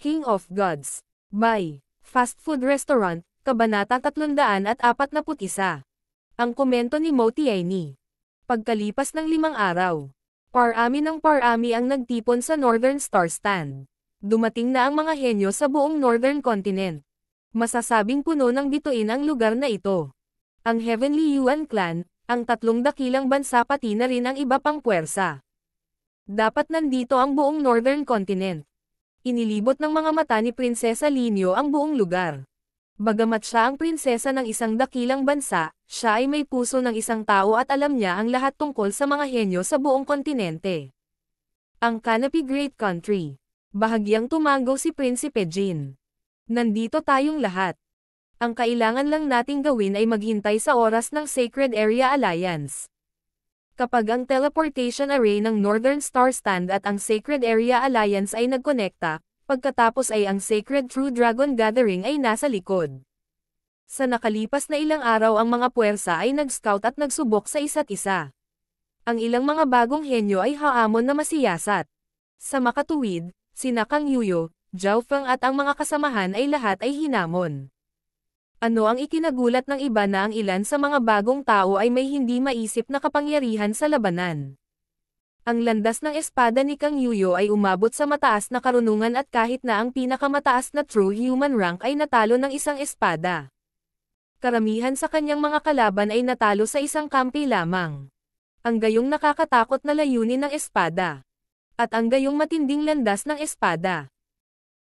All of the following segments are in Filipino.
King of Gods. By Fast Food Restaurant, Kabanata 341. Ang komento ni Mo Tianyi. Pagkalipas ng 5 araw, parami ng parami ang nagtipon sa Northern Star Stand. Dumating na ang mga henyo sa buong Northern Continent. Masasabing puno ng bituin ang lugar na ito. Ang Heavenly Yuan Clan, ang 3 dakilang bansa pati na rin ang iba pang puwersa. Dapat nandito ang buong Northern Continent. Inilibot ng mga mata ni Prinsesa Linyo ang buong lugar. Bagamat siya ang prinsesa ng isang dakilang bansa, siya ay may puso ng isang tao at alam niya ang lahat tungkol sa mga henyo sa buong kontinente. Ang Canopy Great Country. Bahagyang tumango si Prinsipe Jin. Nandito tayong lahat. Ang kailangan lang nating gawin ay maghintay sa oras ng Sacred Area Alliance. Kapag ang teleportation array ng Northern Star Stand at ang Sacred Area Alliance ay nagkonekta, pagkatapos ay ang Sacred True Dragon Gathering ay nasa likod. Sa nakalipas na ilang araw ang mga puwersa ay nag-scout at nagsubok sa isa't isa. Ang ilang mga bagong henyo ay haamon na masiyasat. Sa makatuwid, sina Kang Yuyo, Zhao Feng at ang mga kasamahan ay lahat ay hinamon. Ano ang ikinagulat ng iba na ang ilan sa mga bagong tao ay may hindi maisip na kapangyarihan sa labanan. Ang landas ng espada ni Kang Yuyo ay umabot sa mataas na karunungan at kahit na ang pinakamataas na true human rank ay natalo ng isang espada. Karamihan sa kanyang mga kalaban ay natalo sa isang kampi lamang. Ang gayong nakakatakot na layunin ng espada. At ang gayong matinding landas ng espada.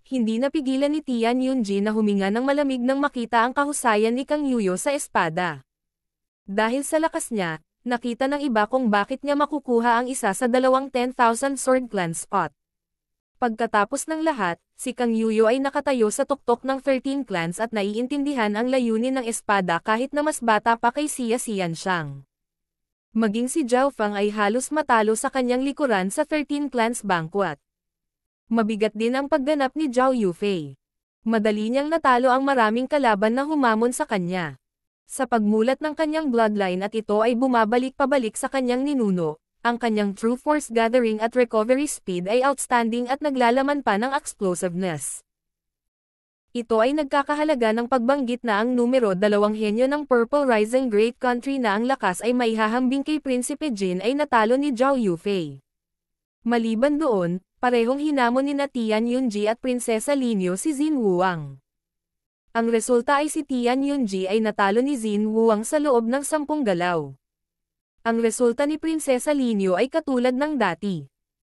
Hindi napigilan ni Tian Yunji na huminga ng malamig nang makita ang kahusayan ni Kang Yuyo sa espada. Dahil sa lakas niya, nakita ng iba kung bakit niya makukuha ang isa sa 10,000 Sword Clan spot. Pagkatapos ng lahat, si Kang Yuyo ay nakatayo sa tuktok ng 13 clans at naiintindihan ang layunin ng espada kahit na mas bata pa kay Xia Xianxiang. Maging si Zhao Feng ay halos matalo sa kanyang likuran sa 13 clans banquet. Mabigat din ang pagganap ni Zhao Yufei. Madali niyang natalo ang maraming kalaban na humamon sa kanya. Sa pagmulat ng kanyang bloodline at ito ay bumabalik-pabalik sa kanyang ninuno, ang kanyang true force gathering at recovery speed ay outstanding at naglalaman pa ng explosiveness. Ito ay nagkakahalaga ng pagbanggit na ang numero 2 henyo ng Purple Rising Great Country na ang lakas ay maihahambing kay Prinsipe Jin ay natalo ni Zhao Yufei. Maliban doon, parehong hinamon ni Tian Yunji at Prinsesa Linyo si Xin Wuang. Ang resulta ay si Tian Yunji ay natalo ni Xin Wuang sa loob ng 10 galaw. Ang resulta ni Prinsesa Linyo ay katulad ng dati.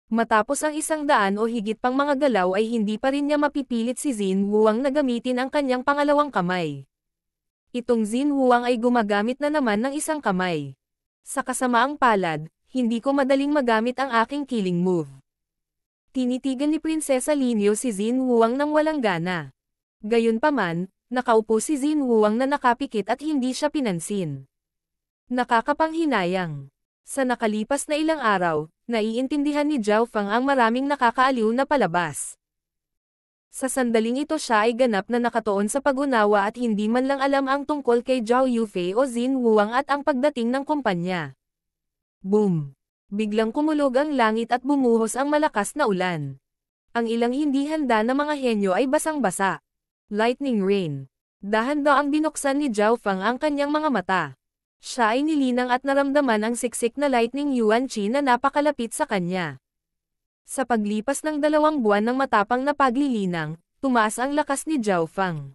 Matapos ang 100 o higit pang mga galaw ay hindi pa rin niya mapipilit si Xin Wuang na gamitin ang kanyang pangalawang kamay. Itong Xin Wuang ay gumagamit na naman ng isang kamay. Sa kasamaang palad, hindi ko madaling magamit ang aking killing move. Tinitigan ni Prinsesa Linyo si Xin Wuang nang walang gana. Gayunpaman, nakaupo si Xin Wuang na nakapikit at hindi siya pinansin. Nakakapanghinayang. Sa nakalipas na ilang araw, naiintindihan ni Zhao Feng ang maraming nakakaaliw na palabas. Sa sandaling ito siya ay ganap na nakatuon sa pag-unawa at hindi man lang alam ang tungkol kay Zhao Yufei o Xin Wuang at ang pagdating ng kumpanya. Boom! Biglang kumulog ang langit at bumuhos ang malakas na ulan. Ang ilang hindi handa na mga henyo ay basang-basa. Lightning rain. Dahan-daang binuksan ni Zhao Feng ang kanyang mga mata. Siya ay nilinang at naramdaman ang siksik na lightning yuan chi na napakalapit sa kanya. Sa paglipas ng 2 buwan ng matapang na paglilinang, tumaas ang lakas ni Zhao Feng.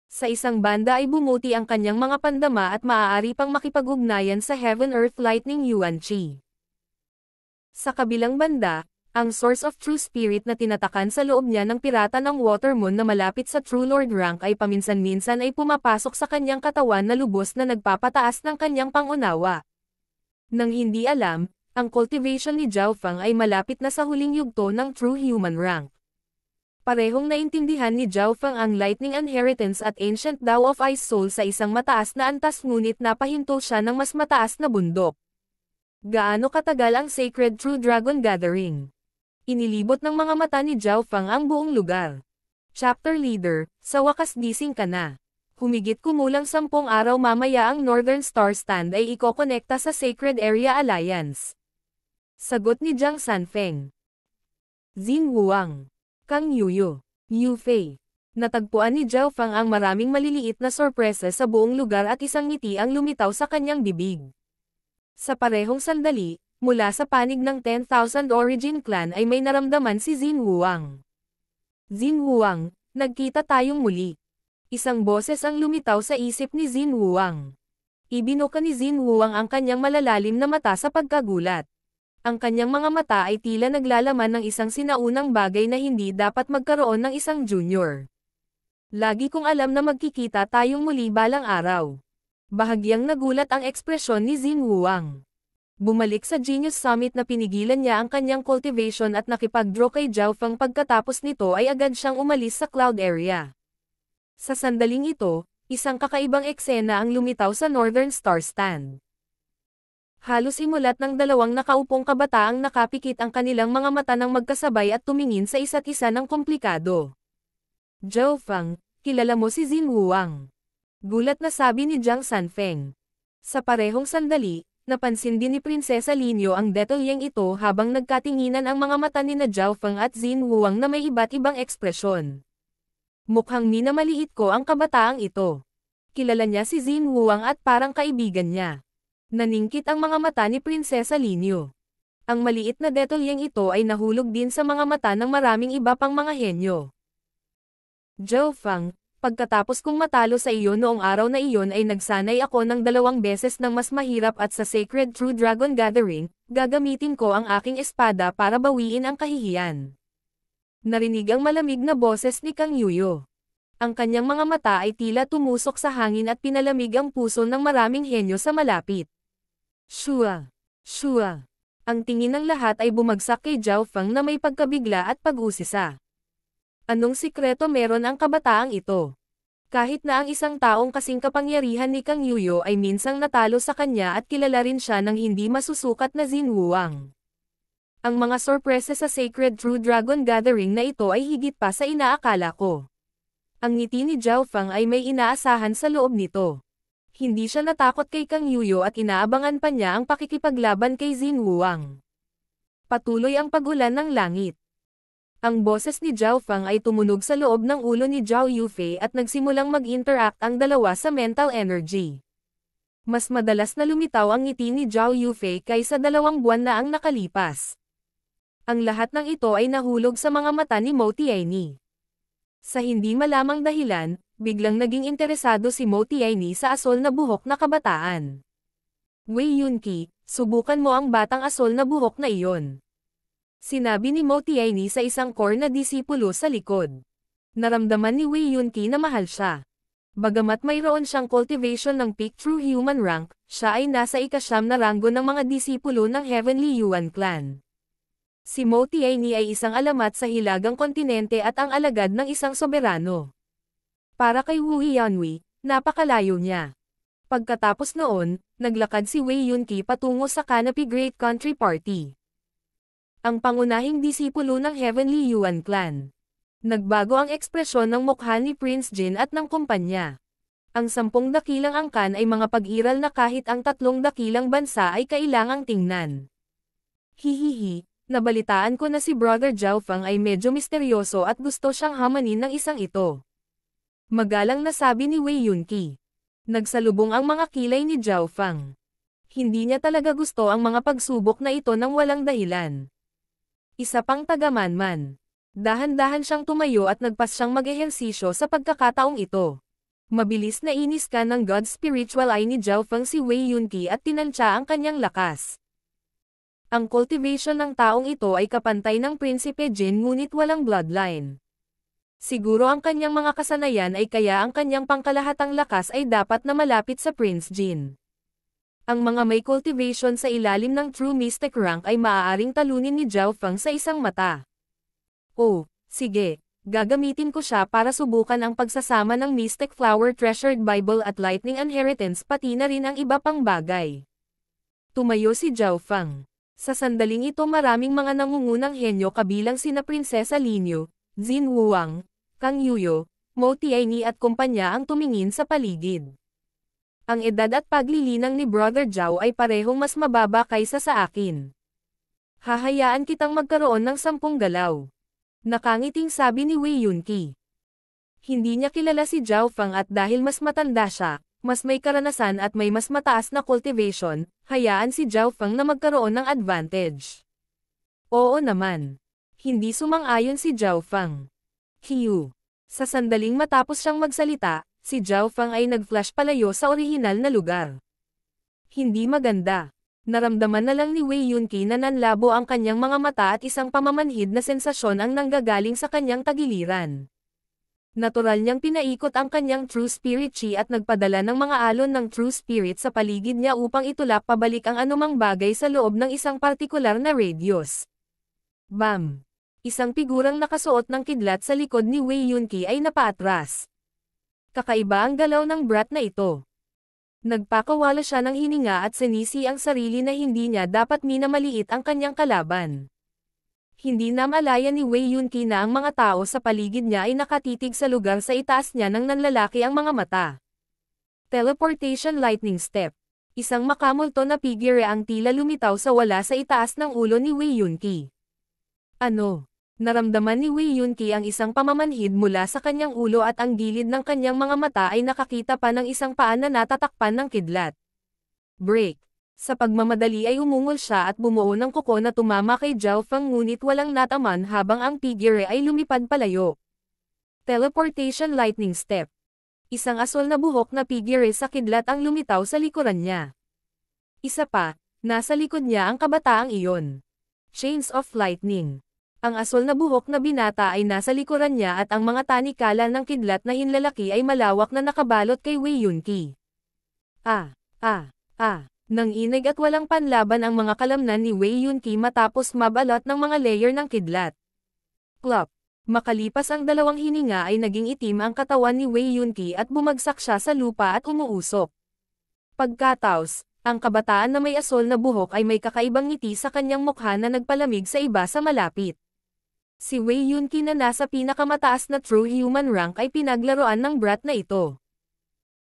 Sa isang banda ay bumuti ang kanyang mga pandama at maaari pang makipag-ugnayan sa Heaven Earth Lightning Yuan Chi. Sa kabilang banda, ang Source of True Spirit na tinatakan sa loob niya ng pirata ng Watermoon na malapit sa True Lord rank ay paminsan-minsan ay pumapasok sa kanyang katawan na lubos na nagpapataas ng kanyang pangunawa. Nang hindi alam, ang cultivation ni Zhao Feng ay malapit na sa huling yugto ng True Human rank. Parehong naintindihan ni Zhao Feng ang Lightning Inheritance at Ancient Dao of Ice Soul sa isang mataas na antas ngunit napahinto siya ng mas mataas na bundok. Gaano katagal ang Sacred True Dragon Gathering? Inilibot ng mga mata ni Zhao Feng ang buong lugar. Chapter Leader, sa wakas gising ka na. Humigit kumulang 10 araw mamaya ang Northern Star Stand ay ikokonekta sa Sacred Area Alliance. Sagot ni Jiang Sanfeng. Xin Wuang. Kang Yuyo. Yufei. Natagpuan ni Zhao Feng ang maraming maliliit na sorpresa sa buong lugar at isang ngiti ang lumitaw sa kanyang bibig. Sa parehong sandali, mula sa panig ng 10,000 Origin Clan ay may naramdaman si Xin Huang. Xin Huang, nagkita tayong muli. Isang boses ang lumitaw sa isip ni Xin Huang. Ibinuka ni Xin Huang ang kanyang malalalim na mata sa pagkagulat. Ang kanyang mga mata ay tila naglalaman ng isang sinaunang bagay na hindi dapat magkaroon ng isang junior. Lagi kong alam na magkikita tayong muli balang araw. Bahagyang nagulat ang ekspresyon ni Xin Huang. Bumalik sa Genius Summit na pinigilan niya ang kanyang cultivation at nakipag-draw kay Zhao Feng pagkatapos nito ay agad siyang umalis sa cloud area. Sa sandaling ito, isang kakaibang eksena ang lumitaw sa Northern Star Stand. Halos imulat ng dalawang nakaupong kabataang nakapikit ang kanilang mga mata ng magkasabay at tumingin sa isa't isa ng komplikado. Zhao Feng, kilala mo si Xin Huang? Gulat na sabi ni Jiang Sanfeng. Sa parehong sandali, napansin din ni Prinsesa Linyo ang detalyeng ito habang nagkatinginan ang mga mata ni na Zhao Feng at Xin Huang na may iba't ibang ekspresyon. Mukhang minamaliit ko ang kabataang ito. Kilala niya si Xin Huang at parang kaibigan niya. Naningkit ang mga mata ni Prinsesa Linyo. Ang maliit na detalyeng ito ay nahulog din sa mga mata ng maraming iba pang mga henyo. Zhao Feng, pagkatapos kong matalo sa iyo noong araw na iyon ay nagsanay ako ng 2 beses ng mas mahirap at sa Sacred True Dragon Gathering, gagamitin ko ang aking espada para bawiin ang kahihiyan. Narinig ang malamig na boses ni Kang Yuyo. Ang kanyang mga mata ay tila tumusok sa hangin at pinalamig ang puso ng maraming henyo sa malapit. Shua! Shua! Ang tingin ng lahat ay bumagsak kay Zhao Feng na may pagkabigla at pag-usisa. Anong sikreto meron ang kabataang ito? Kahit na ang isang taong kasing kapangyarihan ni Kang Yuyo ay minsang natalo sa kanya at kilala rin siya ng hindi masusukat na Xin Huang. Ang mga sorpresa sa Sacred True Dragon Gathering na ito ay higit pa sa inaakala ko. Ang ngiti ni Zhao Feng ay may inaasahan sa loob nito. Hindi siya natakot kay Kang Yuyo at inaabangan pa niya ang pakikipaglaban kay Xin Huang. Patuloy ang pagulan ng langit. Ang boses ni Zhao Feng ay tumunog sa loob ng ulo ni Zhao Yufei at nagsimulang mag-interact ang dalawa sa mental energy. Mas madalas na lumitaw ang ngiti ni Zhao Yufei kaysa 2 buwan na ang nakalipas. Ang lahat ng ito ay nahulog sa mga mata ni Mo Tianyi. Sa hindi malamang dahilan, biglang naging interesado si Mo Tianyi sa asol na buhok na kabataan. Wei Yunqi, subukan mo ang batang asol na buhok na iyon. Sinabi ni Mo Tianyi sa isang core na disipulo sa likod. Naramdaman ni Wei Yunqi na mahal siya. Bagamat mayroon siyang cultivation ng peak true human rank, siya ay nasa ika-9 na ranggo ng mga disipulo ng Heavenly Yuan Clan. Si Mo Tianyi ay isang alamat sa hilagang kontinente at ang alagad ng isang soberano. Para kay Wu Yanhui, napakalayo niya. Pagkatapos noon, naglakad si Wei Yunqi patungo sa Canopy Great Country Party. Ang pangunahing disipulo ng Heavenly Yuan Clan. Nagbago ang ekspresyon ng mukha ni Prince Jin at ng kumpanya. Ang 10 dakilang angkan ay mga pag-iral na kahit ang 3 dakilang bansa ay kailangang tingnan. Hihihi, nabalitaan ko na si Brother Zhao Feng ay medyo misteryoso at gusto siyang hamanin ng isang ito. Magalang na sabi ni Wei Yunqi. Nagsalubong ang mga kilay ni Zhao Feng. Hindi niya talaga gusto ang mga pagsubok na ito nang walang dahilan. Isa pang tagamanman. Dahan-dahan siyang tumayo at nagpas siyang mag-ehersisyo sa pagkakataong ito. Mabilis na inis ka ng God's spiritual eye ni Zhao Feng si Wei Yunqi at tinansya ang kanyang lakas. Ang cultivation ng taong ito ay kapantay ng Prinsipe Jin ngunit walang bloodline. Siguro ang kanyang mga kasanayan ay kaya ang kanyang pangkalahatang lakas ay dapat na malapit sa Prince Jin. Ang mga may cultivation sa ilalim ng True Mystic rank ay maaaring talunin ni Zhao Feng sa isang mata. Oh, sige, gagamitin ko siya para subukan ang pagsasama ng Mystic Flower Treasured Bible at Lightning Inheritance pati na rin ang iba pang bagay. Tumayo si Zhao Feng. Sa sandaling ito maraming mga nangungunang henyo kabilang sina Prinsesa Linyo, Xin Huang, Kang Yuyo, Mo Tianyi at kumpanya ang tumingin sa paligid. Ang edad at paglilinang ni Brother Zhao ay parehong mas mababa kaysa sa akin. Hahayaan kitang magkaroon ng 10 galaw. Nakangiting sabi ni Wei Yunqi. Hindi niya kilala si Zhao Feng at dahil mas matanda siya, mas may karanasan at may mas mataas na cultivation, hayaan si Zhao Feng na magkaroon ng advantage. Oo naman. Hindi sumang-ayon si Zhao Feng. Q. Sa sandaling matapos siyang magsalita, si Zhao Feng ay nag-flash palayo sa orihinal na lugar. Hindi maganda. Naramdaman na lang ni Wei Yunqi na nanlabo ang kanyang mga mata at isang pamamanhid na sensasyon ang nanggagaling sa kanyang tagiliran. Natural niyang pinaikot ang kanyang True Spirit Chi at nagpadala ng mga alon ng True Spirit sa paligid niya upang itulak pabalik ang anumang bagay sa loob ng isang partikular na radius. Bam! Isang figurang nakasuot ng kidlat sa likod ni Wei Yunqi ay napaatras. Kakaiba ang galaw ng brat na ito. Nagpakawala siya ng hininga at sinisi ang sarili na hindi niya dapat minamaliit ang kanyang kalaban. Hindi na malaya ni Wei Yunqi na ang mga tao sa paligid niya ay nakatitig sa lugar sa itaas niya ng nanlalaki ang mga mata. Teleportation Lightning Step. Isang makamulto na figure ang tila lumitaw sa wala sa itaas ng ulo ni Wei Yunqi. Ano? Naramdaman ni Wei Yunqi ang isang pamamanhid mula sa kanyang ulo at ang gilid ng kanyang mga mata ay nakakita pa ng isang paa na natatakpan ng kidlat. Break. Sa pagmamadali ay umungol siya at bumuo ng kuko na tumama kay Zhao Feng ngunit walang nataman habang ang figure ay lumipad palayo. Teleportation Lightning Step. Isang asol na buhok na figure sa kidlat ang lumitaw sa likuran niya. Isa pa, nasa likod niya ang kabataang iyon. Chains of Lightning. Ang asol na buhok na binata ay nasa likuran niya at ang mga tanikala ng kidlat na hinlalaki ay malawak na nakabalot kay Wei Yunqi. Nanginig at walang panlaban ang mga kalamnan ni Wei Yunqi matapos mabalot ng mga layer ng kidlat. Plop. Makalipas ang dalawang hininga ay naging itim ang katawan ni Wei Yunqi at bumagsak siya sa lupa at umuusok. Pagkataos, ang kabataan na may asol na buhok ay may kakaibang ngiti sa kanyang mukha na nagpalamig sa iba sa malapit. Si Wei Yunqi na nasa pinakamataas na true human rank ay pinaglaruan ng brat na ito.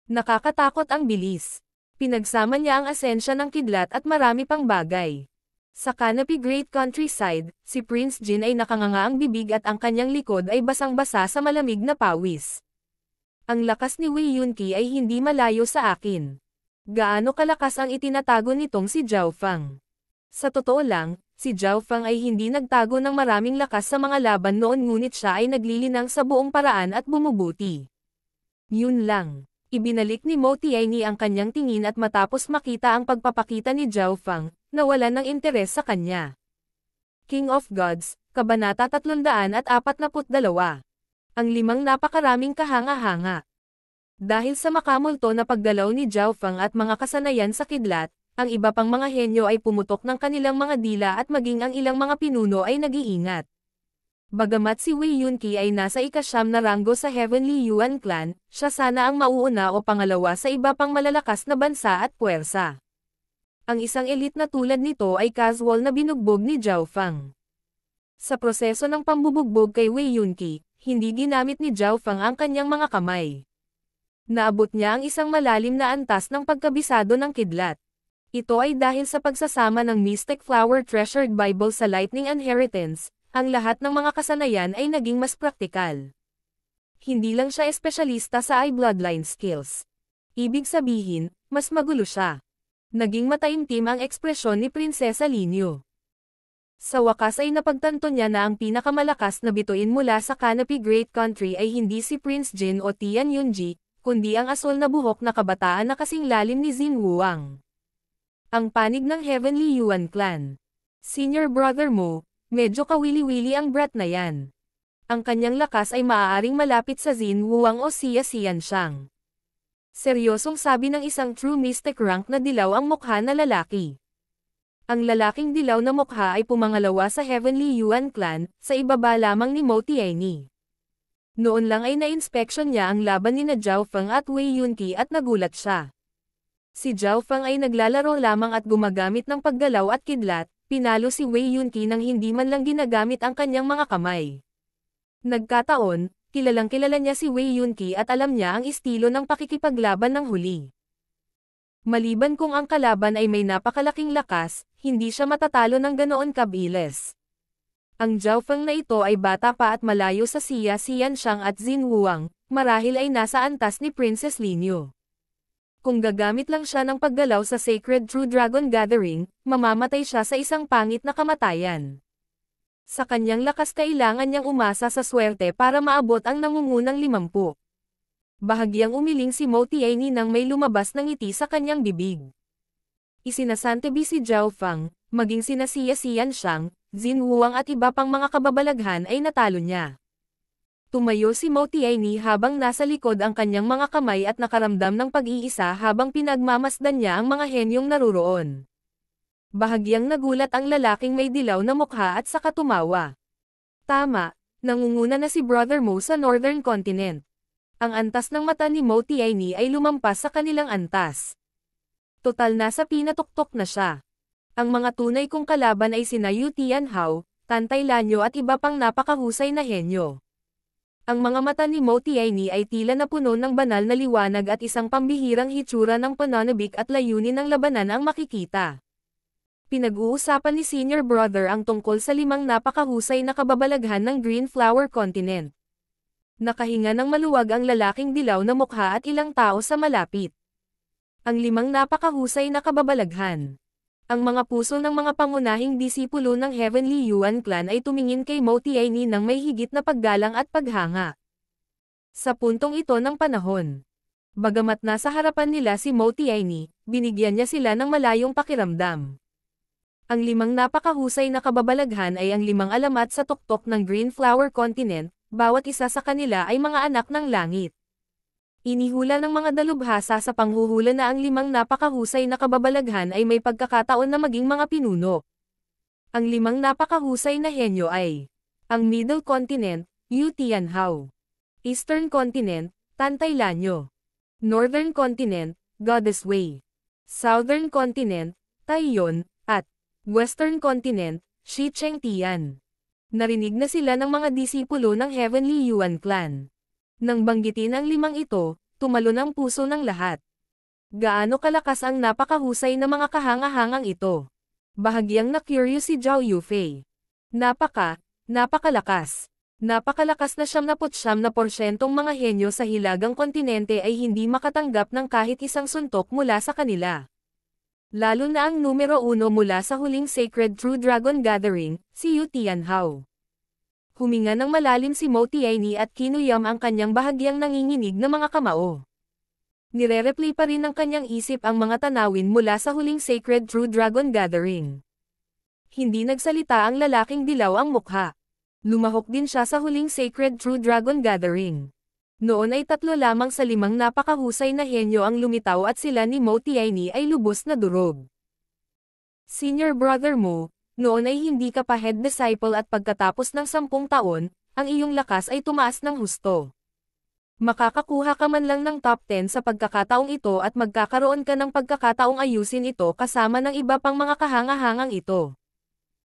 Nakakatakot ang bilis. Pinagsama niya ang asensya ng kidlat at marami pang bagay. Sa Canopy Great Countryside, si Prince Jin ay nakanganga ang bibig at ang kanyang likod ay basang-basa sa malamig na pawis. Ang lakas ni Wei Yunqi ay hindi malayo sa akin. Gaano kalakas ang itinatago nitong si Zhao Feng? Sa totoo lang, si Zhao Feng ay hindi nagtago ng maraming lakas sa mga laban noon ngunit siya ay naglilinang sa buong paraan at bumubuti. Yun lang. Ibinalik ni Mo Tianyi ang kanyang tingin at matapos makita ang pagpapakita ni Zhao Feng, nawalan ng interes sa kanya. King of Gods, Kabanata 342. Ang limang napakaraming kahanga-hanga. Dahil sa makamulto na paggalaw ni Zhao Feng at mga kasanayan sa kidlat, ang iba pang mga henyo ay pumutok ng kanilang mga dila at maging ang ilang mga pinuno ay nag-iingat. Bagamat si Wei Yunqi ay nasa ika-9 na ranggo sa Heavenly Yuan Clan, siya sana ang mauuna o pangalawa sa iba pang malalakas na bansa at puwersa. Ang isang elite na tulad nito ay casual na binugbog ni Zhao Feng. Sa proseso ng pambubugbog kay Wei Yunqi, hindi ginamit ni Zhao Feng ang kanyang mga kamay. Naabot niya ang isang malalim na antas ng pagkabisado ng kidlat. Ito ay dahil sa pagsasama ng Mystic Flower Treasured Bible sa Lightning Inheritance, ang lahat ng mga kasanayan ay naging mas praktikal. Hindi lang siya espesyalista sa bloodline skills. Ibig sabihin, mas magulo siya. Naging mataimtim ang ekspresyon ni Prinsesa Linyu. Sa wakas ay napagtanto niya na ang pinakamalakas na bituin mula sa Canopy Great Country ay hindi si Prince Jin o Tian Yunji, kundi ang asol na buhok na kabataan na kasing lalim ni Xin Wuang. Ang panig ng Heavenly Yuan Clan. Senior brother mo, medyo kawili-wili ang brat na yan. Ang kanyang lakas ay maaaring malapit sa Xin Wuang o Xia Xianshang. Seryosong sabi ng isang true mystic rank na dilaw ang mukha na lalaki. Ang lalaking dilaw na mukha ay pumangalawa sa Heavenly Yuan Clan, sa ibaba lamang ni Mo Tianyi. Noon lang ay na-inspection niya ang laban ni Zhao Feng at Wei Yunqi at nagulat siya. Si Zhao Feng ay naglalaro lamang at gumagamit ng paggalaw at kidlat, pinalo si Wei Yunqi nang hindi man lang ginagamit ang kanyang mga kamay. Nagkataon, kilalang-kilala niya si Wei Yunqi at alam niya ang estilo ng pakikipaglaban ng huli. Maliban kung ang kalaban ay may napakalaking lakas, hindi siya matatalo ng ganoon kabilis. Ang Zhaofeng na ito ay bata pa at malayo sa Xia Xianxiang at Xin Huang, marahil ay nasa antas ni Princess Linyu. Kung gagamit lang siya ng paggalaw sa Sacred True Dragon Gathering, mamamatay siya sa isang pangit na kamatayan. Sa kanyang lakas kailangan niyang umasa sa swerte para maabot ang nangungunang 50. Bahagyang umiling si Mo Tianyi nang may lumabas ng ngiti sa kanyang bibig. Isinasantabi si Zhaofeng, maging sina Xia Xianxiang, Xin Huang at iba pang mga kababalaghan ay natalo niya. Tumayo si Mo Tianyi habang nasa likod ang kanyang mga kamay at nakaramdam ng pag-iisa habang pinagmamasdan niya ang mga henyong naruroon. Bahagyang nagulat ang lalaking may dilaw na mukha at saka tumawa. Tama, nangunguna na si Brother Mo sa Northern Continent. Ang antas ng mata ni Mo Tianyi ay lumampas sa kanilang antas. Total nasa pinatuktok na siya. Ang mga tunay kong kalaban ay sina Yu Tianhao, Tantay Lanyo at iba pang napakahusay na henyo. Ang mga mata ni Mo Tianyi ay tila na puno ng banal na liwanag at isang pambihirang hitsura ng pananabik at layunin ng labanan ang makikita. Pinag-uusapan ni Senior Brother ang tungkol sa 5 napakahusay na kababalaghan ng Green Flower Continent. Nakahinga ng maluwag ang lalaking dilaw na mukha at ilang tao sa malapit. Ang 5 napakahusay na kababalaghan. Ang mga puso ng mga pangunahing disipulo ng Heavenly Yuan Clan ay tumingin kay Mo Tianyi nang may higit na paggalang at paghanga. Sa puntong ito ng panahon, bagamat nasa harapan nila si Mo Tianyi, binigyan niya sila ng malayong pakiramdam. Ang 5 napakahusay na kababalaghan ay ang 5 alamat sa tuktok ng Green Flower Continent, bawat isa sa kanila ay mga anak ng langit. Inihula ng mga dalubhasa sa panghuhula na ang 5 napakahusay na kababalaghan ay may pagkakataon na maging mga pinuno. Ang 5 napakahusay na henyo ay ang Middle Continent, Yu Tianhao; Eastern Continent, Tantay Lanyo; Northern Continent, Goddess Wei; Southern Continent, Taiyon; at Western Continent, Shi Chengtian. Narinig na sila ng mga disipulo ng Heavenly Yuan Clan. Nang banggitin ang 5 ito, tumalon ang puso ng lahat. Gaano kalakas ang napakahusay na mga kahanga-hangang ito? Bahagyang na-curious si Zhao Yufei. Napakalakas. Napakalakas na 79% mga henyo sa Hilagang Kontinente ay hindi makatanggap ng kahit isang suntok mula sa kanila. Lalo na ang numero 1 mula sa huling Sacred True Dragon Gathering, si Yu Tianhao. Huminga ng malalim si Mo Tianyi at kinuyam ang kanyang bahagyang nanginginig na mga kamao. Nire-replay pa rin ng kanyang isip ang mga tanawin mula sa huling Sacred True Dragon Gathering. Hindi nagsalita ang lalaking dilaw ang mukha. Lumahok din siya sa huling Sacred True Dragon Gathering. Noon ay 3 lamang sa 5 napakahusay na henyo ang lumitaw at sila ni Mo Tianyi ay lubos na durog. Senior Brother Mo, noon ay hindi ka pa head disciple at pagkatapos ng 10 taon, ang iyong lakas ay tumaas ng husto. Makakakuha ka man lang ng top 10 sa pagkakataong ito at magkakaroon ka ng pagkakataong ayusin ito kasama ng iba pang mga kahanga-hangang ito.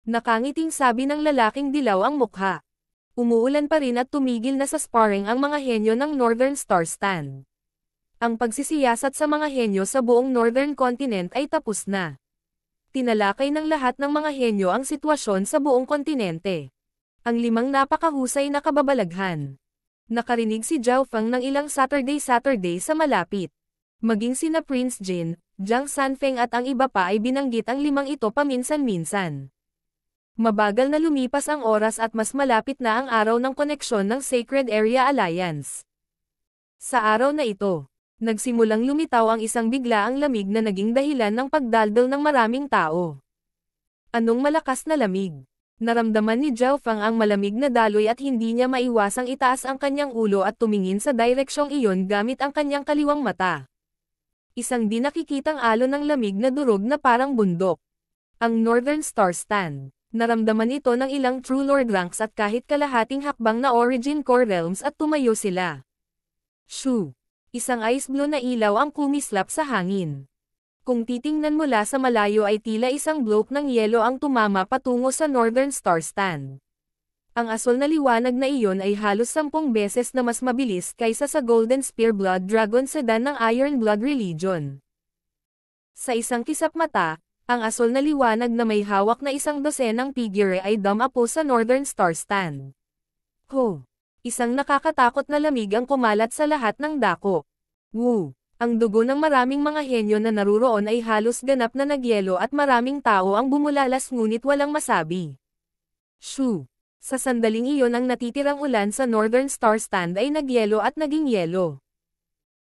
Nakangiting sabi ng lalaking dilaw ang mukha. Umuulan pa rin at tumigil na sa sparring ang mga henyo ng Northern Star Stand. Ang pagsisiyasat sa mga henyo sa buong Northern Continent ay tapos na. Tinalakay ng lahat ng mga henyo ang sitwasyon sa buong kontinente. Ang 5 napakahusay na kababalaghan. Nakarinig si Zhaofeng ng ilang Saturday sa malapit. Maging sina Prince Jin, Jiang Sanfeng at ang iba pa ay binanggit ang 5 ito paminsan-minsan. Mabagal na lumipas ang oras at mas malapit na ang araw ng koneksyon ng Sacred Area Alliance. Sa araw na ito, nagsimulang lumitaw ang isang biglaang lamig na naging dahilan ng pagdaldal ng maraming tao. Anong malakas na lamig? Naramdaman ni Zhaofeng ang malamig na daloy at hindi niya maiwasang itaas ang kanyang ulo at tumingin sa direksyong iyon gamit ang kanyang kaliwang mata. Isang di nakikitang alon ng lamig na durog na parang bundok. Ang Northern Star Stand. Naramdaman ito ng ilang True Lord ranks at kahit kalahating hakbang na Origin Core Realms at tumayo sila. Shoo! Isang ice blue na ilaw ang kumislap sa hangin. Kung titingnan mula sa malayo ay tila isang bloke ng yelo ang tumama patungo sa Northern Star Stand. Ang asol na liwanag na iyon ay halos 10 beses na mas mabilis kaysa sa Golden Spear Blood Dragon Sedan ng Iron Blood Religion. Sa isang kisap mata, Ang asol na liwanag na may hawak na isang dosenang figure ay dumapo sa Northern Star Stand. Ho! Isang nakakatakot na lamig ang kumalat sa lahat ng dako. Woo! Ang dugo ng maraming mga henyo na naruroon ay halos ganap na nagyelo at maraming tao ang bumulalas ngunit walang masabi. Shoo! Sa sandaling iyon ang natitirang ulan sa Northern Star Stand ay nagyelo at naging yelo.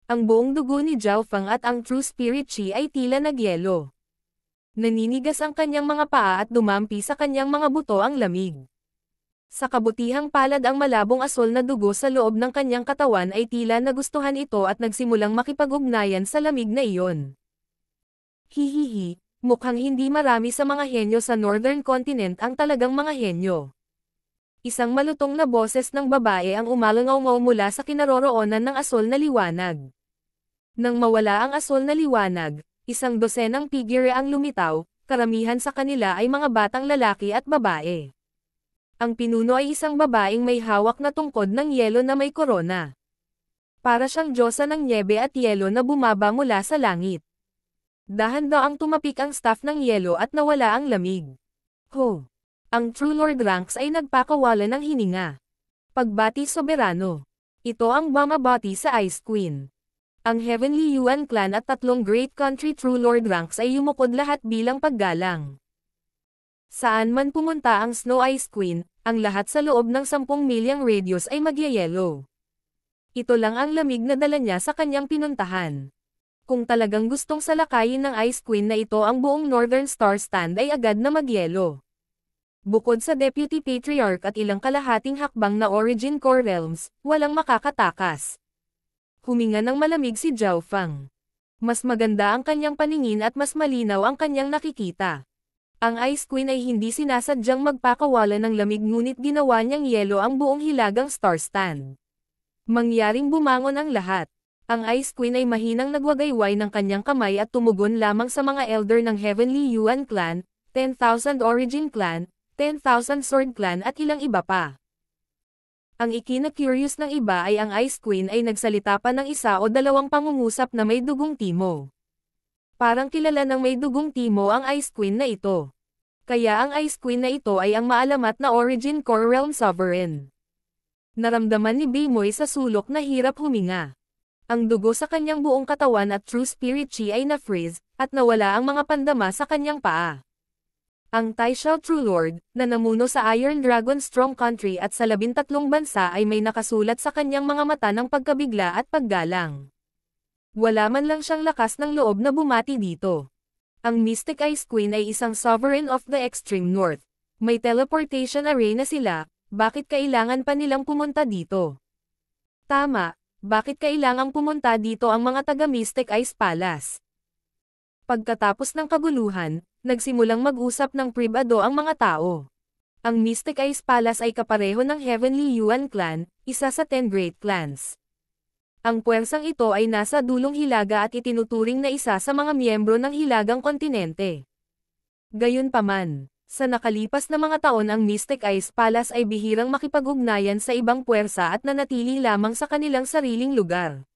Ang buong dugo ni Zhao Feng at ang True Spirit Chi ay tila nagyelo. Naninigas ang kanyang mga paa at dumampi sa kanyang mga buto ang lamig. Sa kabutihang palad ang malabong asol na dugo sa loob ng kanyang katawan ay tila nagustuhan ito at nagsimulang makipag-ugnayan sa lamig na iyon. Hihihi, mukhang hindi marami sa mga henyo sa Northern Continent ang talagang mga henyo. Isang malutong na boses ng babae ang umalangaw mula sa kinaroroonan ng asol na liwanag. Nang mawala ang asol na liwanag, isang dosenang figure ang lumitaw, karamihan sa kanila ay mga batang lalaki at babae. Ang pinuno ay isang babaeng may hawak na tungkod ng yelo na may korona. Para siyang diyosa ng nyebe at yelo na bumaba mula sa langit. Dahan-daang tumapik ang staff ng yelo at nawala ang lamig. Ho! Ang True Lord Ranks ay nagpakawala ng hininga. Pagbati soberano. Ito ang bumabati sa Ice Queen. Ang Heavenly Yuan Clan at tatlong Great Country True Lord Ranks ay yumukod lahat bilang paggalang. Saan man pumunta ang Snow Ice Queen, ang lahat sa loob ng 10 milyang radius ay magyayelo. Ito lang ang lamig na dala niya sa kanyang pinuntahan. Kung talagang gustong salakayin ng Ice Queen na ito ang buong Northern Star Stand ay agad na magyelo. Bukod sa Deputy Patriarch at ilang kalahating hakbang na Origin Core Realms, walang makakatakas. Huminga ng malamig si Zhao Feng. Mas maganda ang kanyang paningin at mas malinaw ang kanyang nakikita. Ang Ice Queen ay hindi sinasadyang magpakawala ng lamig ngunit ginawa niyang yelo ang buong hilagang Star Stand. Mangyaring bumangon ang lahat. Ang Ice Queen ay mahinang nagwagayway ng kanyang kamay at tumugon lamang sa mga elder ng Heavenly Yuan Clan, 10,000 Origin Clan, 10,000 Sword Clan at ilang iba pa. Ang ikina-curious ng iba ay ang Ice Queen ay nagsalita pa ng isa o dalawang pangungusap na may dugong timo. Parang kilala ng may dugong timo ang Ice Queen na ito. Kaya ang Ice Queen na ito ay ang maalamat na Origin Core Realm Sovereign. Naramdaman ni Bimoy sa sulok na hirap huminga. Ang dugo sa kanyang buong katawan at True Spirit Chi ay na-freeze, at nawala ang mga pandama sa kanyang paa. Ang Taishao True Lord, na namuno sa Iron Dragon Strong Country at sa 13 bansa ay may nakasulat sa kanyang mga mata ng pagkabigla at paggalang. Wala man lang siyang lakas ng loob na bumati dito. Ang Mystic Ice Queen ay isang sovereign of the extreme north. May teleportation array na sila, bakit kailangan pa nilang pumunta dito? Tama, bakit kailangang pumunta dito ang mga taga-Mystic Ice Palace? Pagkatapos ng kaguluhan, nagsimulang mag-usap ng pribado ang mga tao. Ang Mystic Ice Palace ay kapareho ng Heavenly Yuan Clan, isa sa 10 Great Clans. Ang puwersang ito ay nasa dulong hilaga at itinuturing na isa sa mga miyembro ng hilagang kontinente. Gayunpaman, sa nakalipas na mga taon ang Mystic Ice Palace ay bihirang makipag-ugnayan sa ibang puwersa at nanatili lamang sa kanilang sariling lugar.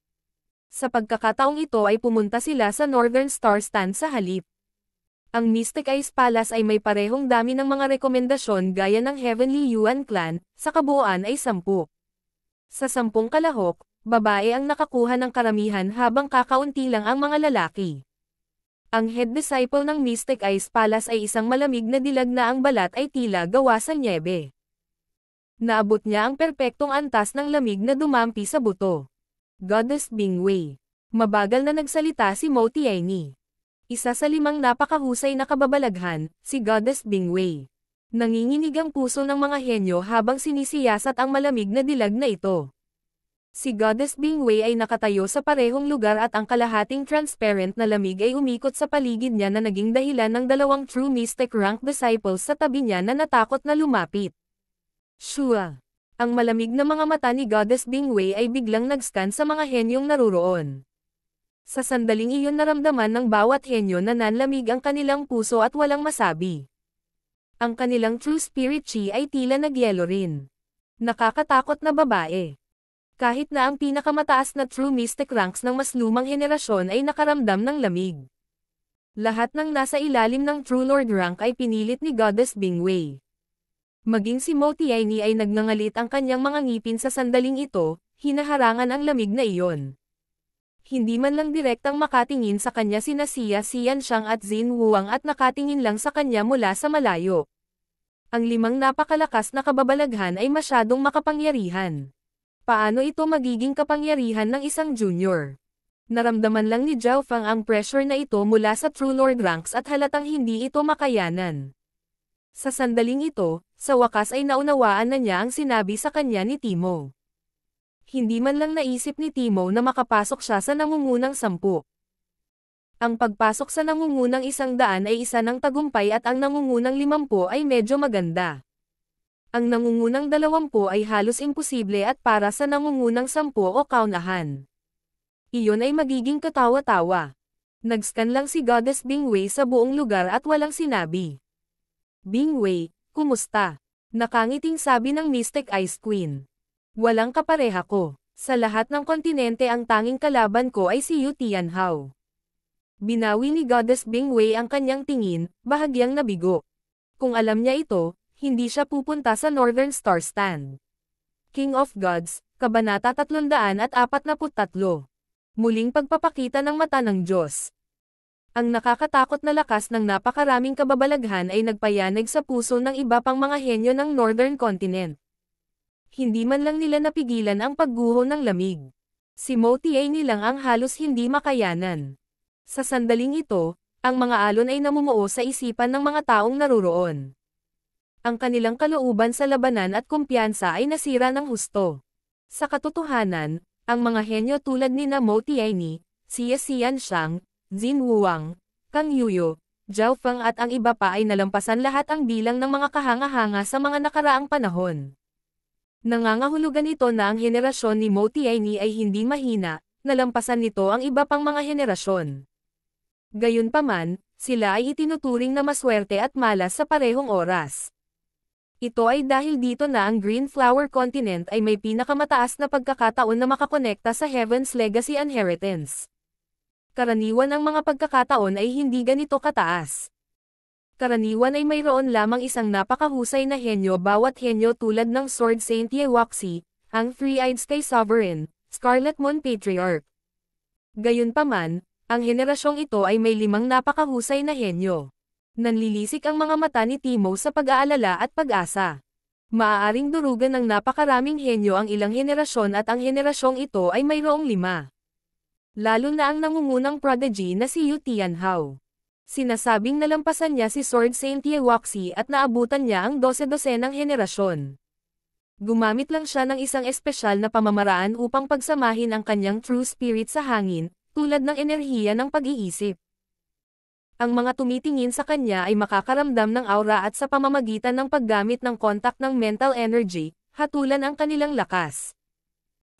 Sa pagkakataong ito ay pumunta sila sa Northern Star Stand sa halip. Ang Mystic Ice Palace ay may parehong dami ng mga rekomendasyon gaya ng Heavenly Yuan Clan, sa kabuuan ay 10. Sa 10 kalahok, babae ang nakakuha ng karamihan habang kakaunti lang ang mga lalaki. Ang head disciple ng Mystic Ice Palace ay isang malamig na dilag na ang balat ay tila gawa sa nyebe. Naabot niya ang perpektong antas ng lamig na dumampi sa buto. Goddess Bingwei. Mabagal na nagsalita si Mo Tianyi. Isa sa 5 napakahusay na kababalaghan, si Goddess Bingwei. Nanginginig ang puso ng mga henyo habang sinisiyasat ang malamig na dilag na ito. Si Goddess Bingwei ay nakatayo sa parehong lugar at ang kalahating transparent na lamig ay umikot sa paligid niya na naging dahilan ng 2 true mystic rank disciples sa tabi niya na natakot na lumapit. Shua! Ang malamig na mga mata ni Goddess Bingwei ay biglang nag-scan sa mga henyong naruroon. Sa sandaling iyon naramdaman ng bawat henyo na nanlamig ang kanilang puso at walang masabi. Ang kanilang true spirit chi ay tila nagyelo rin. Nakakatakot na babae. Kahit na ang pinakamataas na true mystic ranks ng mas lumang henerasyon ay nakaramdam ng lamig. Lahat ng nasa ilalim ng True Lord rank ay pinilit ni Goddess Bingwei. Maging si Mo Tianyi ay nagngangalit ang kanyang mga ngipin sa sandaling ito, hinaharangan ang lamig na iyon. Hindi man lang direktang makatingin sa kanya sina Xia Xianxiang at Xin Huang at nakatingin lang sa kanya mula sa malayo. Ang limang napakalakas na kababalaghan ay masyadong makapangyarihan. Paano ito magiging kapangyarihan ng isang junior? Naramdaman lang ni Zhao Fang ang pressure na ito mula sa True Lord ranks at halatang hindi ito makayanan. Sa sandaling ito, sa wakas ay naunawaan na niya ang sinabi sa kanya ni Timo. Hindi man lang naisip ni Timo na makapasok siya sa nangungunang 10. Ang pagpasok sa nangungunang 100 ay isa ng tagumpay at ang nangungunang 50 ay medyo maganda. Ang nangungunang 20 ay halos imposible at para sa nangungunang 10 o kaunahan. Iyon ay magiging katawa-tawa. Nag-scan lang si Goddess Bingwei sa buong lugar at walang sinabi. Bingwei, kumusta? Nakangiting sabi ng Mystic Ice Queen. Walang kapareha ko. Sa lahat ng kontinente ang tanging kalaban ko ay si Yu Tianhao. Binawi ni Goddess Bingwei ang kanyang tingin, bahagyang nabigo. Kung alam niya ito, hindi siya pupunta sa Northern Star Stand. King of Gods, Kabanata 343. Muling pagpapakita ng mata ng Diyos. Ang nakakatakot na lakas ng napakaraming kababalaghan ay nagpayanig sa puso ng iba pang mga henyo ng Northern Continent. Hindi man lang nila napigilan ang pagguho ng lamig. Si Mo Tianyi lang ang halos hindi makayanan. Sa sandaling ito, ang mga alon ay namumuo sa isipan ng mga taong naruroon. Ang kanilang kalooban sa labanan at kumpiyansa ay nasira ng husto. Sa katotohanan, ang mga henyo tulad ni Mo Tianyi, Xia Xianxiang, Xin Huang, Kang Yuyo, Zhao Feng at ang iba pa ay nalampasan lahat ang bilang ng mga kahanga-hanga sa mga nakaraang panahon. Nangangahulugan ito na ang henerasyon ni Mo Tianyi ay hindi mahina, nalampasan nito ang iba pang mga henerasyon. Gayunpaman, sila ay itinuturing na maswerte at malas sa parehong oras. Ito ay dahil dito na ang Green Flower Continent ay may pinakamataas na pagkakataon na makakonekta sa Heaven's Legacy Inheritance. Karaniwan ang mga pagkakataon ay hindi ganito kataas. Karaniwan ay mayroon lamang isang napakahusay na henyo bawat henyo tulad ng Sword Saint Ye Wuxi, ang Three-Eyed Sky Sovereign, Scarlet Moon Patriarch. Gayunpaman, ang henerasyong ito ay may 5 napakahusay na henyo. Nanlilisik ang mga mata ni Timo sa pag-aalala at pag-asa. Maaaring durugan ng napakaraming henyo ang ilang henerasyon at ang henerasyong ito ay mayroong 5. Lalo na ang nangungunang prodigy na si Yu Tianhao. Sinasabing nalampasan niya si Sword Saint Ye Wuxi at naabutan niya ang 12-dosenang henerasyon. Gumamit lang siya ng isang espesyal na pamamaraan upang pagsamahin ang kanyang true spirit sa hangin, tulad ng enerhiya ng pag-iisip. Ang mga tumitingin sa kanya ay makakaramdam ng aura at sa pamamagitan ng paggamit ng kontak ng mental energy, hatulan ang kanilang lakas.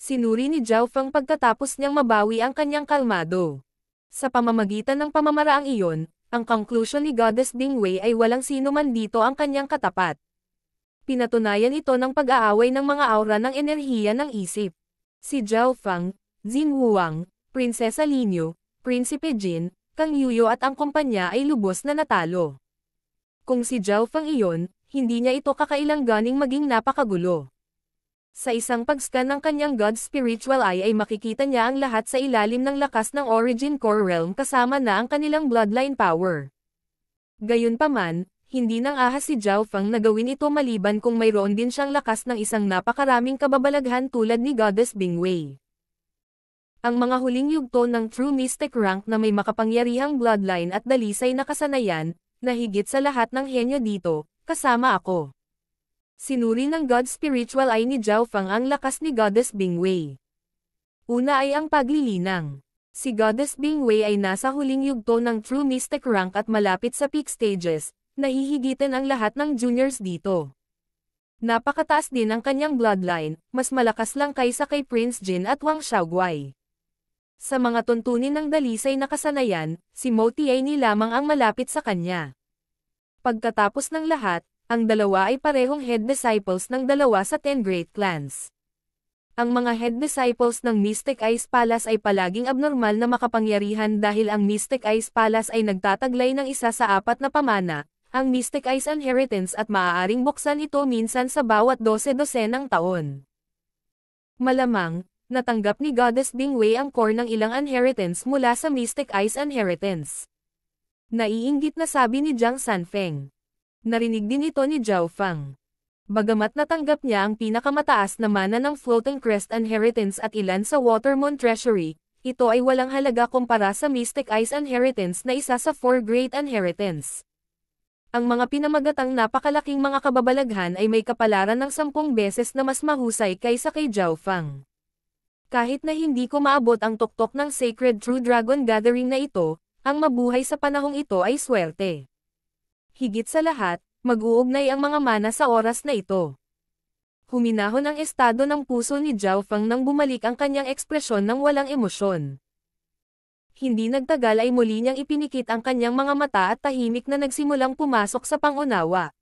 Sinuri ni Zhao Feng pagkatapos niyang mabawi ang kanyang kalmado. Sa pamamagitan ng pamamaraang iyon, ang conclusion ni Goddess Bingwei ay walang sino man dito ang kanyang katapat. Pinatunayan ito ng pag-aaway ng mga aura ng enerhiya ng isip. Si Zhao Feng, Xin Huang, Prinsesa Linyu, Prinsipe Jin, Kang Yuyo at ang kumpanya ay lubos na natalo. Kung si Zhao Feng iyon, hindi niya ito kakailanganing maging napakagulo. Sa isang pag-scan ng kanyang God's Spiritual Eye ay makikita niya ang lahat sa ilalim ng lakas ng Origin Core Realm kasama na ang kanilang bloodline power. Gayunpaman, hindi nang ahas si Zhao Feng na gawin ito maliban kung mayroon din siyang lakas ng isang napakaraming kababalaghan tulad ni Goddess Bingwei. Ang mga huling yugto ng True Mystic rank na may makapangyarihang bloodline at dalisay na kasanayan, na higit sa lahat ng henyo dito, kasama ako. Sinuri ng God's Spiritual Eye ni Zhao Feng ang lakas ni Goddess Bingwei. Una ay ang paglilinang. Si Goddess Bingwei ay nasa huling yugto ng True Mystic rank at malapit sa peak stages, nahihigitan ang lahat ng juniors dito. Napakataas din ang kanyang bloodline, mas malakas lang kaysa kay Prince Jin at Wang Xiaoguai. Sa mga tuntunin ng dalisay na kasanayan, si Mo Tianyi lamang ang malapit sa kanya. Pagkatapos ng lahat, ang dalawa ay parehong head disciples ng 2 sa 10 great clans. Ang mga head disciples ng Mystic Ice Palace ay palaging abnormal na makapangyarihan dahil ang Mystic Ice Palace ay nagtataglay ng isa sa 4 na pamana, ang Mystic Ice Inheritance at maaaring buksan ito minsan sa bawat 12-12 taon. Malamang, natanggap ni Goddess Bingwei ang core ng ilang inheritance mula sa Mystic Ice Inheritance. Naiinggit na sabi ni Jiang Sanfeng. Narinig din ito ni Zhao Fang. Bagamat natanggap niya ang pinakamataas na mana ng Floating Crest Inheritance at ilan sa Watermoon Treasury, ito ay walang halaga kumpara sa Mystic Ice Inheritance na isa sa 4 Great Inheritance. Ang mga pinamagatang napakalaking mga kababalaghan ay may kapalaran ng 10 beses na mas mahusay kaysa kay Zhao Fang. Kahit na hindi ko maabot ang tuktok ng Sacred True Dragon Gathering na ito, ang mabuhay sa panahong ito ay swerte. Higit sa lahat, mag-uugnay ang mga mana sa oras na ito. Huminahon ang estado ng puso ni Zhao Fang nang bumalik ang kanyang ekspresyon ng walang emosyon. Hindi nagtagal ay muli niyang ipinikit ang kanyang mga mata at tahimik na nagsimulang pumasok sa pangunawa.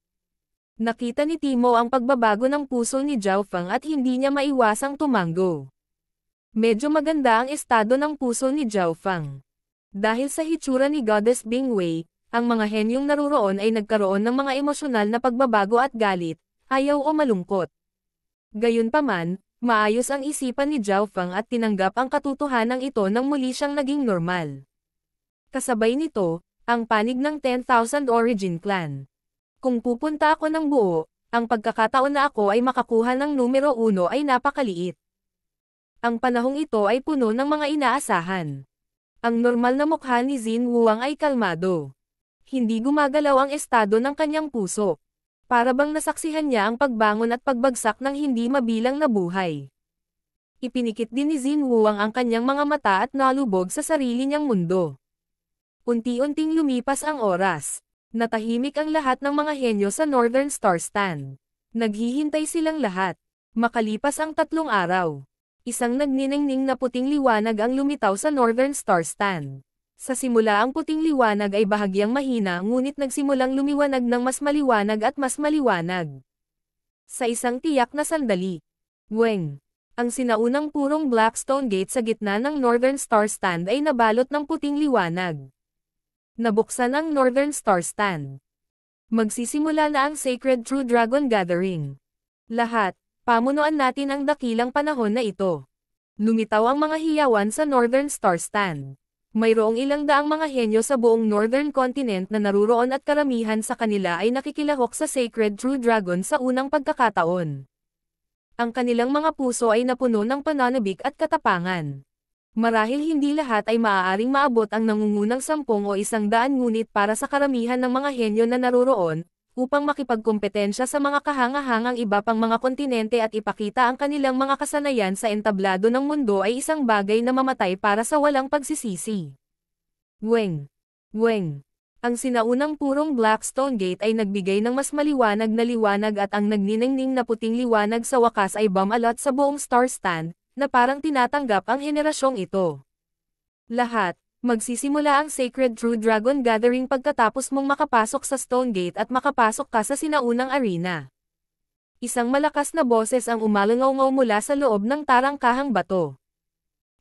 Nakita ni Timo ang pagbabago ng puso ni Zhao Fang at hindi niya maiwasang tumango. Medyo maganda ang estado ng puso ni Zhao Fang. Dahil sa hitsura ni Goddess Bingwei, ang mga henyong naruroon ay nagkaroon ng mga emosyonal na pagbabago at galit, ayaw o malungkot. Gayunpaman, maayos ang isipan ni Zhao Fang at tinanggap ang katotohanan ito nang muli siyang naging normal. Kasabay nito, ang panig ng 10,000 Origin Clan. Kung pupunta ako ng buo, ang pagkakataon na ako ay makakuha ng numero 1 ay napakaliit. Ang panahong ito ay puno ng mga inaasahan. Ang normal na mukha ni Xin Wuang ay kalmado. Hindi gumagalaw ang estado ng kanyang puso. Para bang nasaksihan niya ang pagbangon at pagbagsak ng hindi mabilang na buhay. Ipinikit din ni Xin Wuang ang kanyang mga mata at nalubog sa sarili niyang mundo. Unti-unting lumipas ang oras. Natahimik ang lahat ng mga henyo sa Northern Star Stand. Naghihintay silang lahat. Makalipas ang 3 araw. Isang nagniningning na puting liwanag ang lumitaw sa Northern Star Stand. Sa simula ang puting liwanag ay bahagyang mahina ngunit nagsimulang lumiwanag ng mas maliwanag at mas maliwanag. Sa isang tiyak na sandali. Weng. Ang sinaunang purong Blackstone Gate sa gitna ng Northern Star Stand ay nabalot ng puting liwanag. Nabuksan ang Northern Star Stand. Magsisimula na ang Sacred True Dragon Gathering. Lahat, pamunuan natin ang dakilang panahon na ito. Lumitaw ang mga hiyawan sa Northern Star Stand. Mayroong ilang daang mga henyo sa buong Northern Continent na naruroon at karamihan sa kanila ay nakikilahok sa Sacred True Dragon sa unang pagkakataon. Ang kanilang mga puso ay napuno ng pananabik at katapangan. Marahil hindi lahat ay maaaring maabot ang nangungunang 10 o 100 ngunit para sa karamihan ng mga henyo na naruroon, upang makipagkompetensya sa mga kahangahangang iba pang mga kontinente at ipakita ang kanilang mga kasanayan sa entablado ng mundo ay isang bagay na mamatay para sa walang pagsisisi. Weng. Weng. Ang sinaunang purong Blackstone Gate ay nagbigay ng mas maliwanag na liwanag at ang nagniningning na puting liwanag sa wakas ay bumalot sa buong Star Stand, na parang tinatanggap ang henerasyong ito. Lahat, magsisimula ang Sacred True Dragon Gathering pagkatapos mong makapasok sa Stone Gate at makapasok ka sa sinaunang arena. Isang malakas na boses ang umalangaw-ngaw mula sa loob ng tarangkahang bato.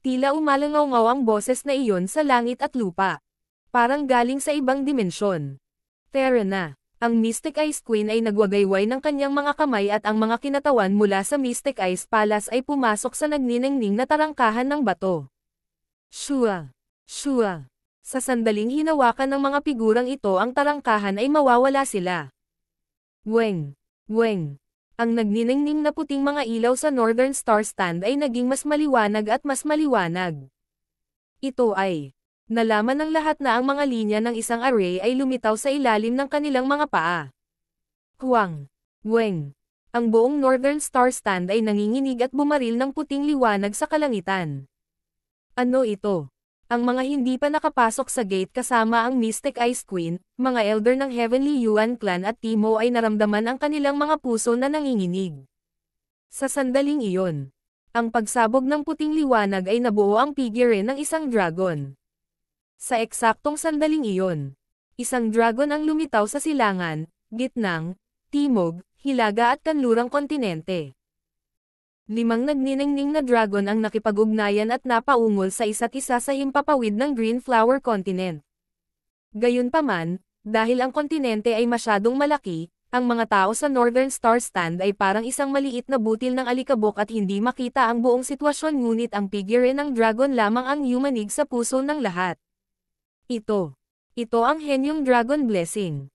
Tila umalangaw-ngaw ang boses na iyon sa langit at lupa. Parang galing sa ibang dimensyon. Terra na. Ang Mystic Ice Queen ay nagwagayway ng kanyang mga kamay at ang mga kinatawan mula sa Mystic Ice Palace ay pumasok sa nagniningning na tarangkahan ng bato. Shua! Shua! Sa sandaling hinawakan ng mga figurang ito ang tarangkahan ay mawawala sila. Weng! Weng! Ang nagniningning na puting mga ilaw sa Northern Star Stand ay naging mas maliwanag at mas maliwanag. Ito ay nalaman ng lahat na ang mga linya ng isang array ay lumitaw sa ilalim ng kanilang mga paa. Huang! Weng! Ang buong Northern Star Stand ay nanginginig at bumaril ng puting liwanag sa kalangitan. Ano ito? Ang mga hindi pa nakapasok sa gate kasama ang Mystic Ice Queen, mga elder ng Heavenly Yuan Clan at Timo ay naramdaman ang kanilang mga puso na nanginginig. Sa sandaling iyon, ang pagsabog ng puting liwanag ay nabuo ang figure ng isang dragon. Sa eksaktong sandaling iyon, isang dragon ang lumitaw sa silangan, gitnang, timog, hilaga at kanlurang kontinente. Limang nagniningning na dragon ang nakipag-ugnayan at napaungol sa isa't isa sa himpapawid ng Green Flower Continent. Gayunpaman, dahil ang kontinente ay masyadong malaki, ang mga tao sa Northern Star Stand ay parang isang maliit na butil ng alikabok at hindi makita ang buong sitwasyon, ngunit ang figure ng dragon lamang ang yumanig sa puso ng lahat. Ito ang henyong Dragon Blessing.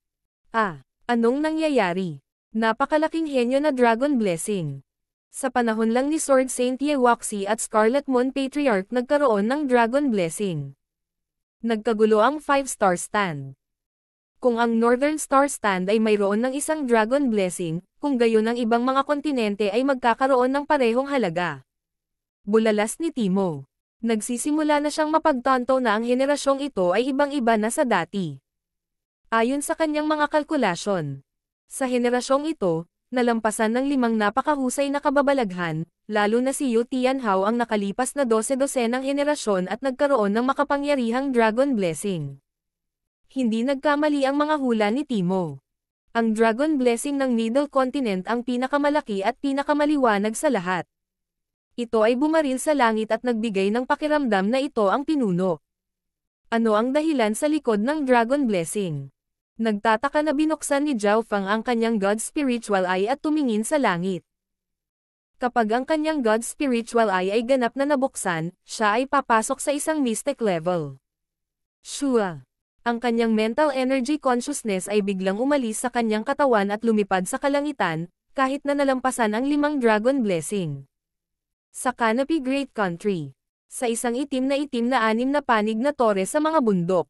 Anong nangyayari? Napakalaking henyo na Dragon Blessing. Sa panahon lang ni Sword Saint Yewaxi at Scarlet Moon Patriarch nagkaroon ng Dragon Blessing. Nagkagulo ang 5-star stand. Kung ang Northern Star Stand ay mayroon ng isang Dragon Blessing, kung gayon ang ibang mga kontinente ay magkakaroon ng parehong halaga. Bulalas ni Timo. Nagsisimula na siyang mapagtanto na ang henerasyong ito ay ibang-iba na sa dati. Ayon sa kanyang mga kalkulasyon, sa henerasyong ito, nalampasan ng 5 napakahusay na kababalaghan, lalo na si Yu Tianhao ang nakalipas na 12-dosenang henerasyon at nagkaroon ng makapangyarihang Dragon Blessing. Hindi nagkamali ang mga hula ni Timo. Ang Dragon Blessing ng Middle Continent ang pinakamalaki at pinakamaliwanag sa lahat. Ito ay bumaril sa langit at nagbigay ng pakiramdam na ito ang pinuno. Ano ang dahilan sa likod ng Dragon Blessing? Nagtataka na binuksan ni Zhao Fang ang kanyang God Spiritual Eye at tumingin sa langit. Kapag ang kanyang God Spiritual Eye ay ganap na nabuksan, siya ay papasok sa isang mystic level. Shua. Ang kanyang mental energy consciousness ay biglang umalis sa kanyang katawan at lumipad sa kalangitan, kahit na nalampasan ang 5 Dragon Blessing. Sa Canopy Great Country. Sa isang itim na 6 na panig na tore sa mga bundok.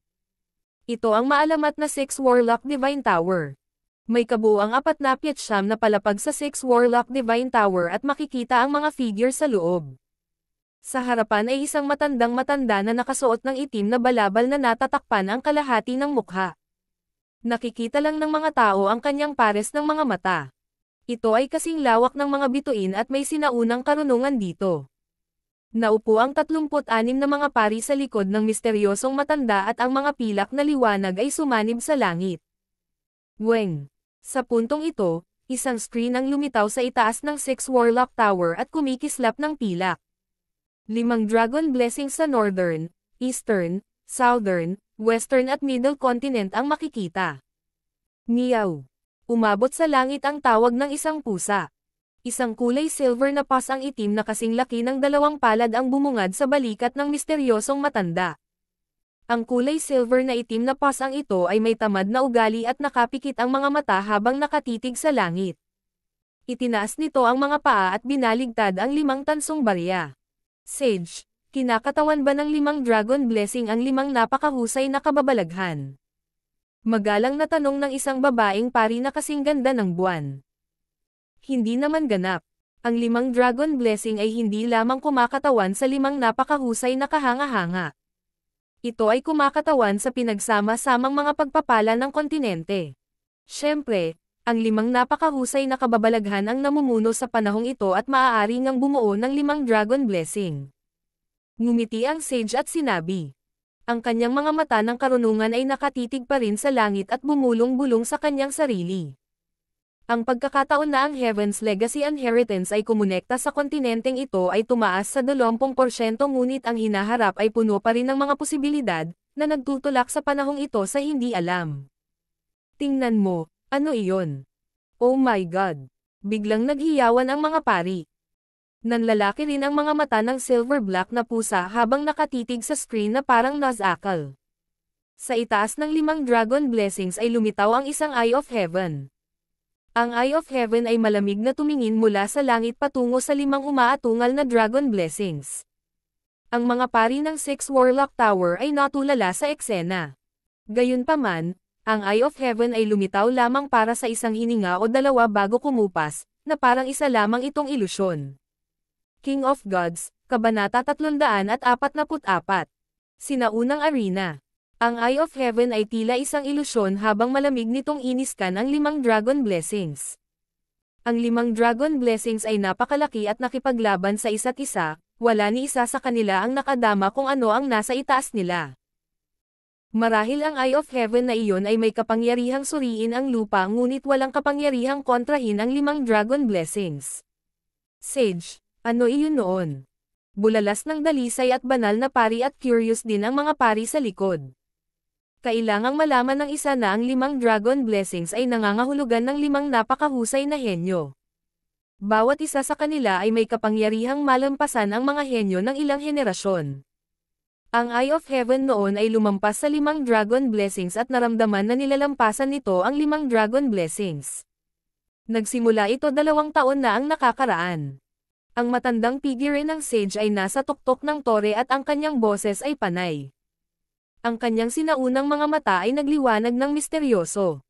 Ito ang maalamat na 6 Warlock Divine Tower. May kabuuang 49 na palapag sa 6 Warlock Divine Tower at makikita ang mga figure sa loob. Sa harapan ay isang matandang-matanda na nakasuot ng itim na balabal na natatakpan ang kalahati ng mukha. Nakikita lang ng mga tao ang kanyang pares ng mga mata. Ito ay kasing lawak ng mga bituin at may sinaunang karunungan dito. Naupo ang 36 na mga pari sa likod ng misteryosong matanda at ang mga pilak na liwanag ay sumanib sa langit. Weng! Sa puntong ito, isang screen ang lumitaw sa itaas ng 6 Warlock Tower at kumikislap ng pilak. 5 Dragon Blessings sa Northern, Eastern, Southern, Western at Middle Continent ang makikita. Meow! Umabot sa langit ang tawag ng isang pusa. Isang kulay silver na pas ang itim na kasing laki ng 2 palad ang bumungad sa balikat ng misteryosong matanda. Ang kulay silver na itim na pas ang ito ay may tamad na ugali at nakapikit ang mga mata habang nakatitig sa langit. Itinaas nito ang mga paa at binaligtad ang 5 tansong barya. Sage, kinakatawan ba ng 5 Dragon Blessing ang 5 napakahusay na kababalaghan? Magalang na tanong ng isang babaeng pari na kasing ganda ng buwan. Hindi naman ganap. Ang 5 Dragon Blessing ay hindi lamang kumakatawan sa 5 napakahusay na kahanga-hanga. Ito ay kumakatawan sa pinagsama-samang mga pagpapala ng kontinente. Siyempre, ang 5 napakahusay na kababalaghan ang namumuno sa panahong ito at maaari ngang bumuo ng 5 Dragon Blessing. Ngumiti ang sage at sinabi. Ang kanyang mga mata ng karunungan ay nakatitig pa rin sa langit at bumulong-bulong sa kanyang sarili. Ang pagkakataon na ang Heaven's Legacy Inheritance ay kumonekta sa kontinenteng ito ay tumaas sa 20% ngunit ang hinaharap ay puno pa rin ng mga posibilidad na nagtutulak sa panahong ito sa hindi alam. Tingnan mo. Ano iyon? Oh my God! Biglang naghiyawan ang mga pari. Nanlalaki rin ang mga mata ng silver-black na pusa habang nakatitig sa screen na parang nasakal. Sa itaas ng 5 Dragon Blessings ay lumitaw ang isang Eye of Heaven. Ang Eye of Heaven ay malamig na tumingin mula sa langit patungo sa 5 umaatungal na Dragon Blessings. Ang mga pari ng 6 Warlock Tower ay natulala sa eksena. Gayunpaman, ang Eye of Heaven ay lumitaw lamang para sa isang hininga o 2 bago kumupas, na parang isa lamang itong ilusyon. King of Gods, Kabanata 344. Sinaunang Arena. Ang Eye of Heaven ay tila isang ilusyon habang malamig nitong iniskan ang 5 Dragon Blessings. Ang 5 Dragon Blessings ay napakalaki at nakipaglaban sa isa't isa, wala ni isa sa kanila ang nakadama kung ano ang nasa itaas nila. Marahil ang Eye of Heaven na iyon ay may kapangyarihang suriin ang lupa ngunit walang kapangyarihang kontrahin ang 5 Dragon Blessings. Sage, Ano iyon noon? Bulalas ng dalisay at banal na pari at curious din ang mga pari sa likod. Kailangang malaman ng isa na ang 5 dragon blessings ay nangangahulugan ng 5 napakahusay na henyo. Bawat isa sa kanila ay may kapangyarihang malampasan ang mga henyo ng ilang henerasyon. Ang Eye of Heaven noon ay lumampas sa 5 dragon blessings at naramdaman na nilalampasan nito ang 5 dragon blessings. Nagsimula ito 2 taon na ang nakakaraan. Ang matandang figure ng sage ay nasa tuktok ng tore at ang kanyang boses ay panay. Ang kanyang sinaunang mga mata ay nagliwanag ng misteryoso.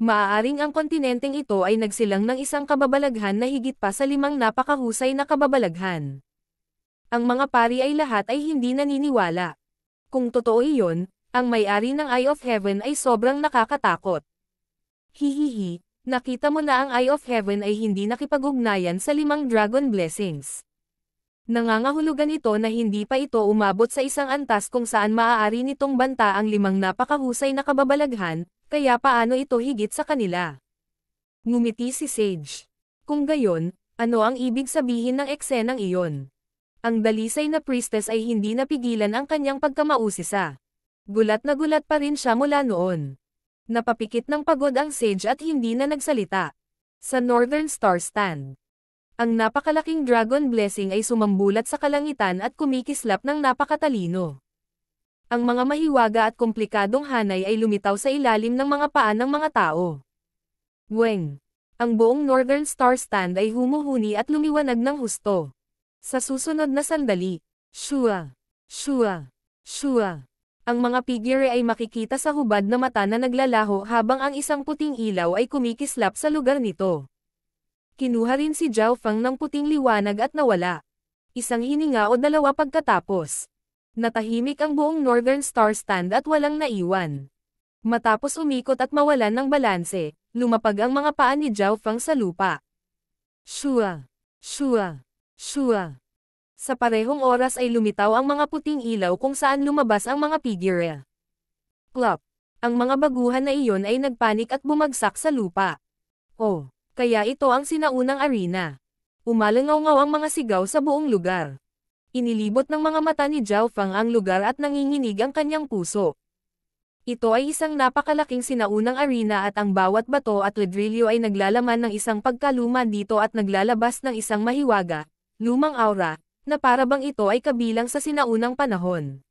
Maaaring ang kontinenteng ito ay nagsilang ng isang kababalaghan na higit pa sa 5 napakahusay na kababalaghan. Ang mga pari ay lahat ay hindi naniniwala. Kung totoo iyon, ang may-ari ng Eye of Heaven ay sobrang nakakatakot. Hihihi, nakita mo na ang Eye of Heaven ay hindi nakipag-ugnayan sa 5 dragon blessings. Nangangahulugan ito na hindi pa ito umabot sa isang antas kung saan maaari nitong banta ang 5 napakahusay na kababalaghan, kaya paano ito higit sa kanila? Ngumiti si Sage. Kung gayon, ano ang ibig sabihin ng eksenang iyon? Ang dalisay na priestess ay hindi napigilan ang kanyang pagkamausisa. Gulat na gulat pa rin siya mula noon. Napapikit ng pagod ang Sage at hindi na nagsalita. Sa Northern Star Stand, ang napakalaking dragon blessing ay sumambulat sa kalangitan at kumikislap ng napakatalino. Ang mga mahiwaga at komplikadong hanay ay lumitaw sa ilalim ng mga paa ng mga tao. Weng! Ang buong Northern Star Stand ay humuhuni at lumiwanag ng husto. Sa susunod na sandali, shua, shua, shua. Ang mga figure ay makikita sa hubad na mata na naglalaho habang ang isang puting ilaw ay kumikislap sa lugar nito. Kinuha rin si Zhao Feng ng puting liwanag at nawala. Isang hininga o 2 pagkatapos. Natahimik ang buong Northern Star Stand at walang naiwan. Matapos umikot at mawalan ng balanse, lumapag ang mga paa ni Zhao Feng sa lupa. Shua, shua, shua. Sa parehong oras ay lumitaw ang mga puting ilaw kung saan lumabas ang mga figure. Plop! Ang mga baguhan na iyon ay nagpanik at bumagsak sa lupa. Oh, kaya ito ang sinaunang arena. Umalangaw-ngaw ang mga sigaw sa buong lugar. Inilibot ng mga mata ni Zhao Feng ang lugar at nanginginig ang kanyang puso. Ito ay isang napakalaking sinaunang arena at ang bawat bato at ladrilyo ay naglalaman ng isang pagkaluma dito at naglalabas ng isang mahiwaga, lumang aura, na parabang ito ay kabilang sa sinaunang panahon.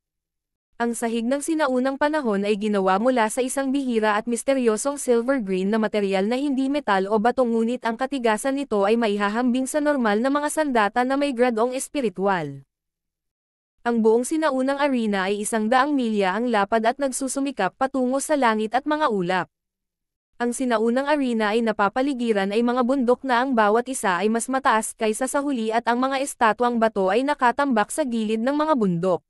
Ang sahig ng sinaunang panahon ay ginawa mula sa isang bihira at misteryosong silver green na materyal na hindi metal o bato ngunit ang katigasan nito ay maihahambing sa normal na mga sandata na may gradong espiritual. Ang buong sinaunang arena ay 100 milya ang lapad at nagsusumikap patungo sa langit at mga ulap. Ang sinaunang arena ay napapaligiran ay mga bundok na ang bawat isa ay mas mataas kaysa sa huli at ang mga estatwang bato ay nakatambak sa gilid ng mga bundok.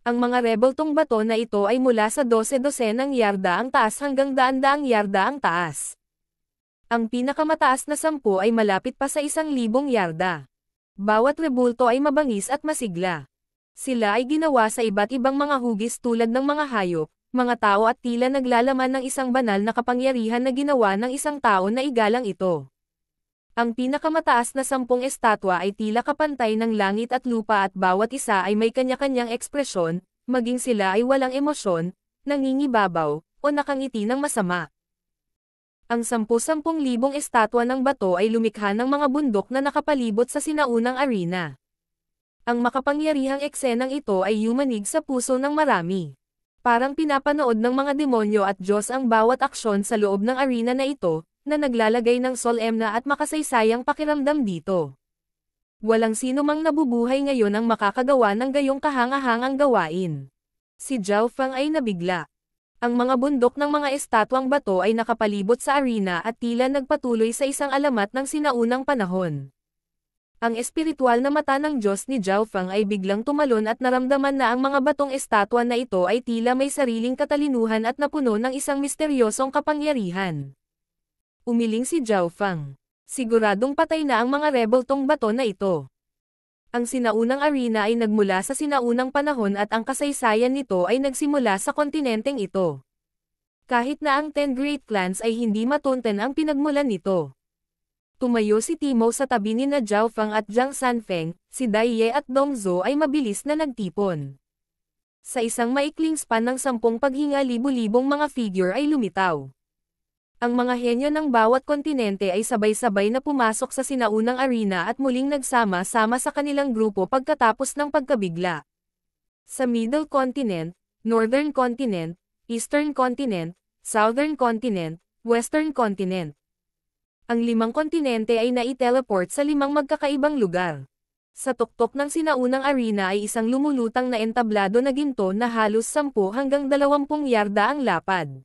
Ang mga rebeltong bato na ito ay mula sa 12-12 yarda ang taas hanggang 100 yarda ang taas. Ang pinakamataas na 10 ay malapit pa sa 1,000 yarda. Bawat rebulto ay mabangis at masigla. Sila ay ginawa sa iba't ibang mga hugis tulad ng mga hayop, mga tao at tila naglalaman ng isang banal na kapangyarihan na ginawa ng isang tao na igalang ito. Ang pinakamataas na 10 estatwa ay tila kapantay ng langit at lupa at bawat isa ay may kanya-kanyang ekspresyon, maging sila ay walang emosyon, nangingibabaw, o nakangiti ng masama. Ang 10,000 estatwa ng bato ay lumikha ng mga bundok na nakapalibot sa sinaunang arena. Ang makapangyarihang eksenang ito ay yumanig sa puso ng marami. Parang pinapanood ng mga demonyo at Diyos ang bawat aksyon sa loob ng arena na ito, na naglalagay ng solemna at makasaysayang pakiramdam dito. Walang sino mang nabubuhay ngayon ang makakagawa ng gayong kahangahangang gawain. Si Zhao Feng ay nabigla. Ang mga bundok ng mga estatwang bato ay nakapalibot sa arena at tila nagpatuloy sa isang alamat ng sinaunang panahon. Ang espiritual na mata ng Diyos ni Zhao Feng ay biglang tumalon at naramdaman na ang mga batong estatwa na ito ay tila may sariling katalinuhan at napuno ng isang misteryosong kapangyarihan. Umiling si Zhao Feng. Siguradong patay na ang mga rebeltong bato na ito. Ang sinaunang arena ay nagmula sa sinaunang panahon at ang kasaysayan nito ay nagsimula sa kontinenteng ito. Kahit na ang 10 Great Clans ay hindi matunten ang pinagmulan nito. Tumayo si Timo sa tabi ni na Zhao Feng at Jiang Sanfeng, si Dai Ye at Dong Zhou ay mabilis na nagtipon. Sa isang maikling span ng 10 paghinga libu-libong mga figure ay lumitaw. Ang mga henyo ng bawat kontinente ay sabay-sabay na pumasok sa sinaunang arena at muling nagsama-sama sa kanilang grupo pagkatapos ng pagkabigla. Sa Middle Continent, Northern Continent, Eastern Continent, Southern Continent, Western Continent. Ang 5 kontinente ay nai-teleport sa 5 magkakaibang lugar. Sa tuktok ng sinaunang arena ay isang lumulutang na entablado na ginto na halos 10 hanggang 20 yarda ang lapad.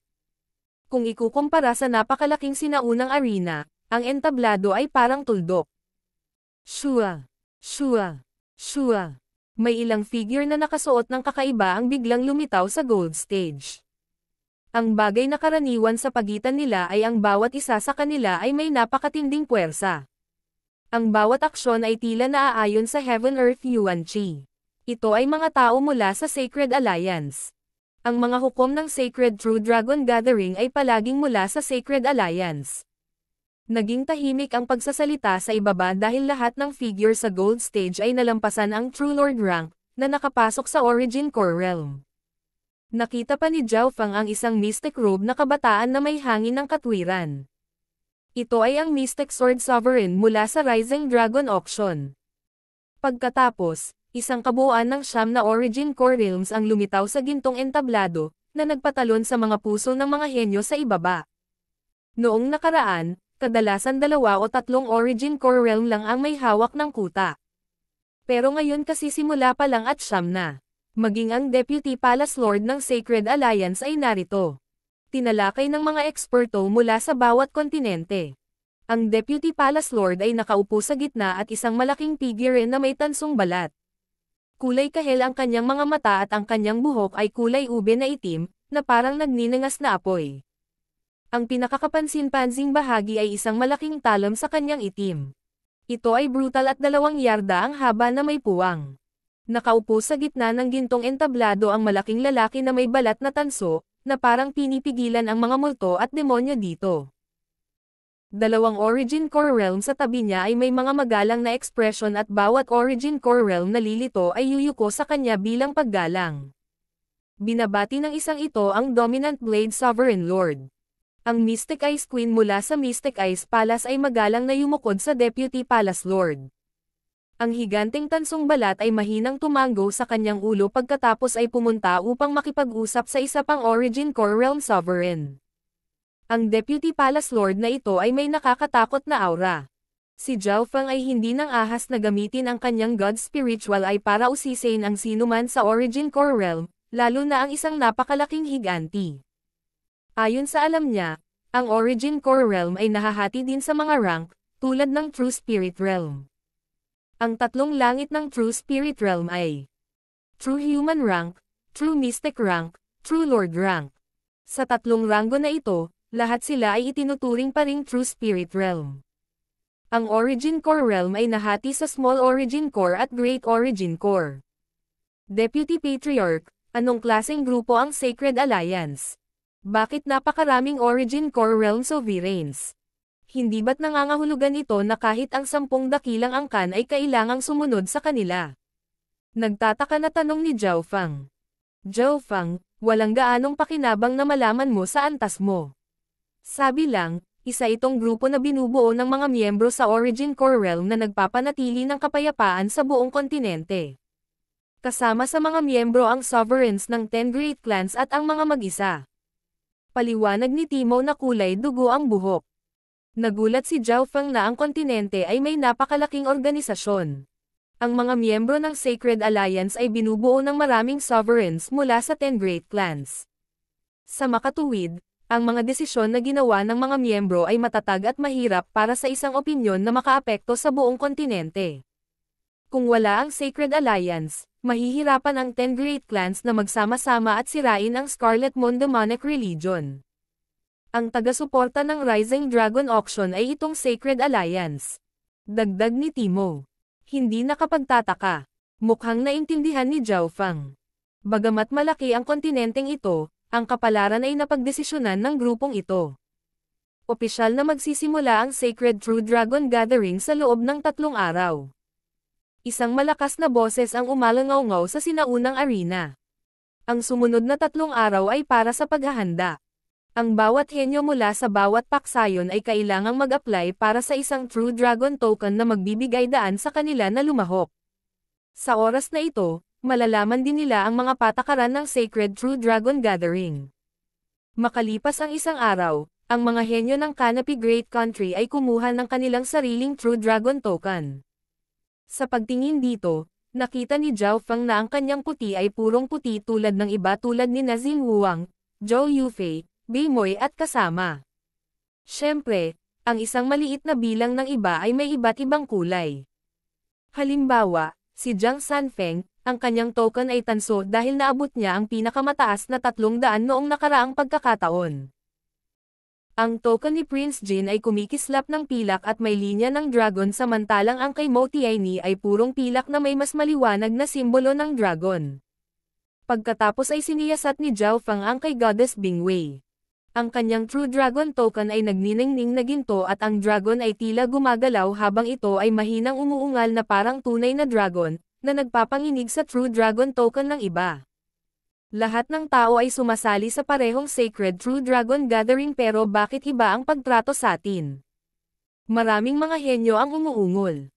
Kung ikukumpara sa napakalaking sinaunang arena, ang entablado ay parang tuldok. Shua! Shua! Shua! May ilang figure na nakasuot ng kakaiba ang biglang lumitaw sa gold stage. Ang bagay na karaniwan sa pagitan nila ay ang bawat isa sa kanila ay may napakatinding puwersa. Ang bawat aksyon ay tila naaayon sa Heaven Earth Yuan Chi. Ito ay mga tao mula sa Sacred Alliance. Ang mga hukom ng Sacred True Dragon Gathering ay palaging mula sa Sacred Alliance. Naging tahimik ang pagsasalita sa ibaba dahil lahat ng figure sa gold stage ay nalampasan ang True Lord rank, na nakapasok sa Origin Core Realm. Nakita pa ni Zhao Feng ang isang mystic robe na kabataan na may hangin ng katwiran. Ito ay ang Mystic Sword Sovereign mula sa Rising Dragon Auction. Pagkatapos, isang kabuuan ng 9 na Origin Core Realms ang lumitaw sa gintong entablado, na nagpatalon sa mga puso ng mga henyo sa ibaba. Noong nakaraan, kadalasan 2 o 3 Origin Core Realm lang ang may hawak ng kuta. Pero ngayon kasi simula pa lang at 9 na. Maging ang Deputy Palace Lord ng Sacred Alliance ay narito. Tinalakay ng mga eksperto mula sa bawat kontinente. Ang Deputy Palace Lord ay nakaupo sa gitna at isang malaking figure na may tansong balat. Kulay kahel ang kanyang mga mata at ang kanyang buhok ay kulay ube na itim, na parang nagninangas na apoy. Ang pinakakapansin-pansing bahagi ay isang malaking talon sa kanyang itim. Ito ay brutal at 2 yarda ang haba na may puwang. Nakaupo sa gitna ng gintong entablado ang malaking lalaki na may balat na tanso, na parang pinipigilan ang mga multo at demonyo dito. 2 Origin Core Realm sa tabi niya ay may mga magalang na ekspresyon at bawat Origin Core Realm na lilito ay yuyuko sa kanya bilang paggalang. Binabati ng isang ito ang Dominant Blade Sovereign Lord. Ang Mystic Ice Queen mula sa Mystic Ice Palace ay magalang na yumukod sa Deputy Palace Lord. Ang higanteng tansong balat ay mahinang tumanggo sa kanyang ulo pagkatapos ay pumunta upang makipag-usap sa isa pang Origin Core Realm Sovereign. Ang Deputy Palace Lord na ito ay may nakakatakot na aura. Si Zhao Feng ay hindi nang ahas na gamitin ang kanyang God Spiritual ay para usisain ang sinuman sa Origin Core Realm, lalo na ang isang napakalaking higanti. Ayon sa alam niya, ang Origin Core Realm ay nahahati din sa mga rank, tulad ng True Spirit Realm. Ang 3 langit ng True Spirit Realm ay True Human Rank, True Mystic Rank, True Lord Rank. Sa 3 ranggo na ito, lahat sila ay itinuturing pa ring True Spirit Realm. Ang Origin Core Realm ay nahati sa Small Origin Core at Great Origin Core. Deputy Patriarch, anong klaseng grupo ang Sacred Alliance? Bakit napakaraming Origin Core Realm Sovereigns? Hindi ba't nangangahulugan ito na kahit ang 10 dakilang angkan ay kailangang sumunod sa kanila? Nagtataka na tanong ni Zhao Feng. Zhao Feng, walang gaanong pakinabang na malaman mo sa antas mo. Sabi lang, isa itong grupo na binubuo ng mga miyembro sa Origin Core Realm na nagpapanatili ng kapayapaan sa buong kontinente. Kasama sa mga miyembro ang sovereigns ng 10 Great Clans at ang mga mag-isa. Paliwanag ni Timo na kulay dugo ang buhok. Nagulat si Zhao Feng na ang kontinente ay may napakalaking organisasyon. Ang mga miyembro ng Sacred Alliance ay binubuo ng maraming sovereigns mula sa 10 Great Clans. Sa makatuwid, ang mga desisyon na ginawa ng mga miyembro ay matatag at mahirap para sa isang opinyon na makaapekto sa buong kontinente. Kung wala ang Sacred Alliance, mahihirapan ang 10 Great Clans na magsama-sama at sirain ang Scarlet Moon Demonic Religion. Ang taga-suporta ng Rising Dragon Auction ay itong Sacred Alliance. Dagdag ni Timo. Hindi nakapagtataka. Mukhang naintindihan ni Zhao Feng. Bagamat malaki ang kontinenteng ito, ang kapalaran ay napagdesisyonan ng grupong ito. opisyal na magsisimula ang Sacred True Dragon Gathering sa loob ng 3 araw. Isang malakas na boses ang umalangaw-ngaw sa sinaunang arena. Ang sumunod na 3 araw ay para sa paghahanda. Ang bawat henyo mula sa bawat paksayon ay kailangang mag-apply para sa isang True Dragon Token na magbibigay daan sa kanila na lumahok. Sa oras na ito, malalaman din nila ang mga patakaran ng Sacred True Dragon Gathering. Makalipas ang isang araw, ang mga henyo ng Canopy Great Country ay kumuha ng kanilang sariling True Dragon Token. Sa pagtingin dito, nakita ni Zhao Feng na ang kanyang puti ay purong puti tulad ng iba tulad ni Nazin Wuang, Zhou Yufei, Beimoy at kasama. Siyempre, ang isang maliit na bilang ng iba ay may iba't ibang kulay. Halimbawa, si Jiang Sanfeng, ang kanyang token ay tanso dahil naabot niya ang pinakamataas na 300 noong nakaraang pagkakataon. Ang token ni Prince Jin ay kumikislap ng pilak at may linya ng dragon samantalang ang kay Mo Tianyi ay purong pilak na may mas maliwanag na simbolo ng dragon. Pagkatapos ay siniyasat ni Zhao Feng ang kay Goddess Bingwei. Ang kanyang True Dragon Token ay nagniningning na ginto at ang dragon ay tila gumagalaw habang ito ay mahinang umuungal na parang tunay na dragon, na nagpapanginig sa True Dragon Token ng iba. Lahat ng tao ay sumasali sa parehong Sacred True Dragon Gathering pero bakit iba ang pagtrato sa atin? Maraming mga henyo ang umuungol.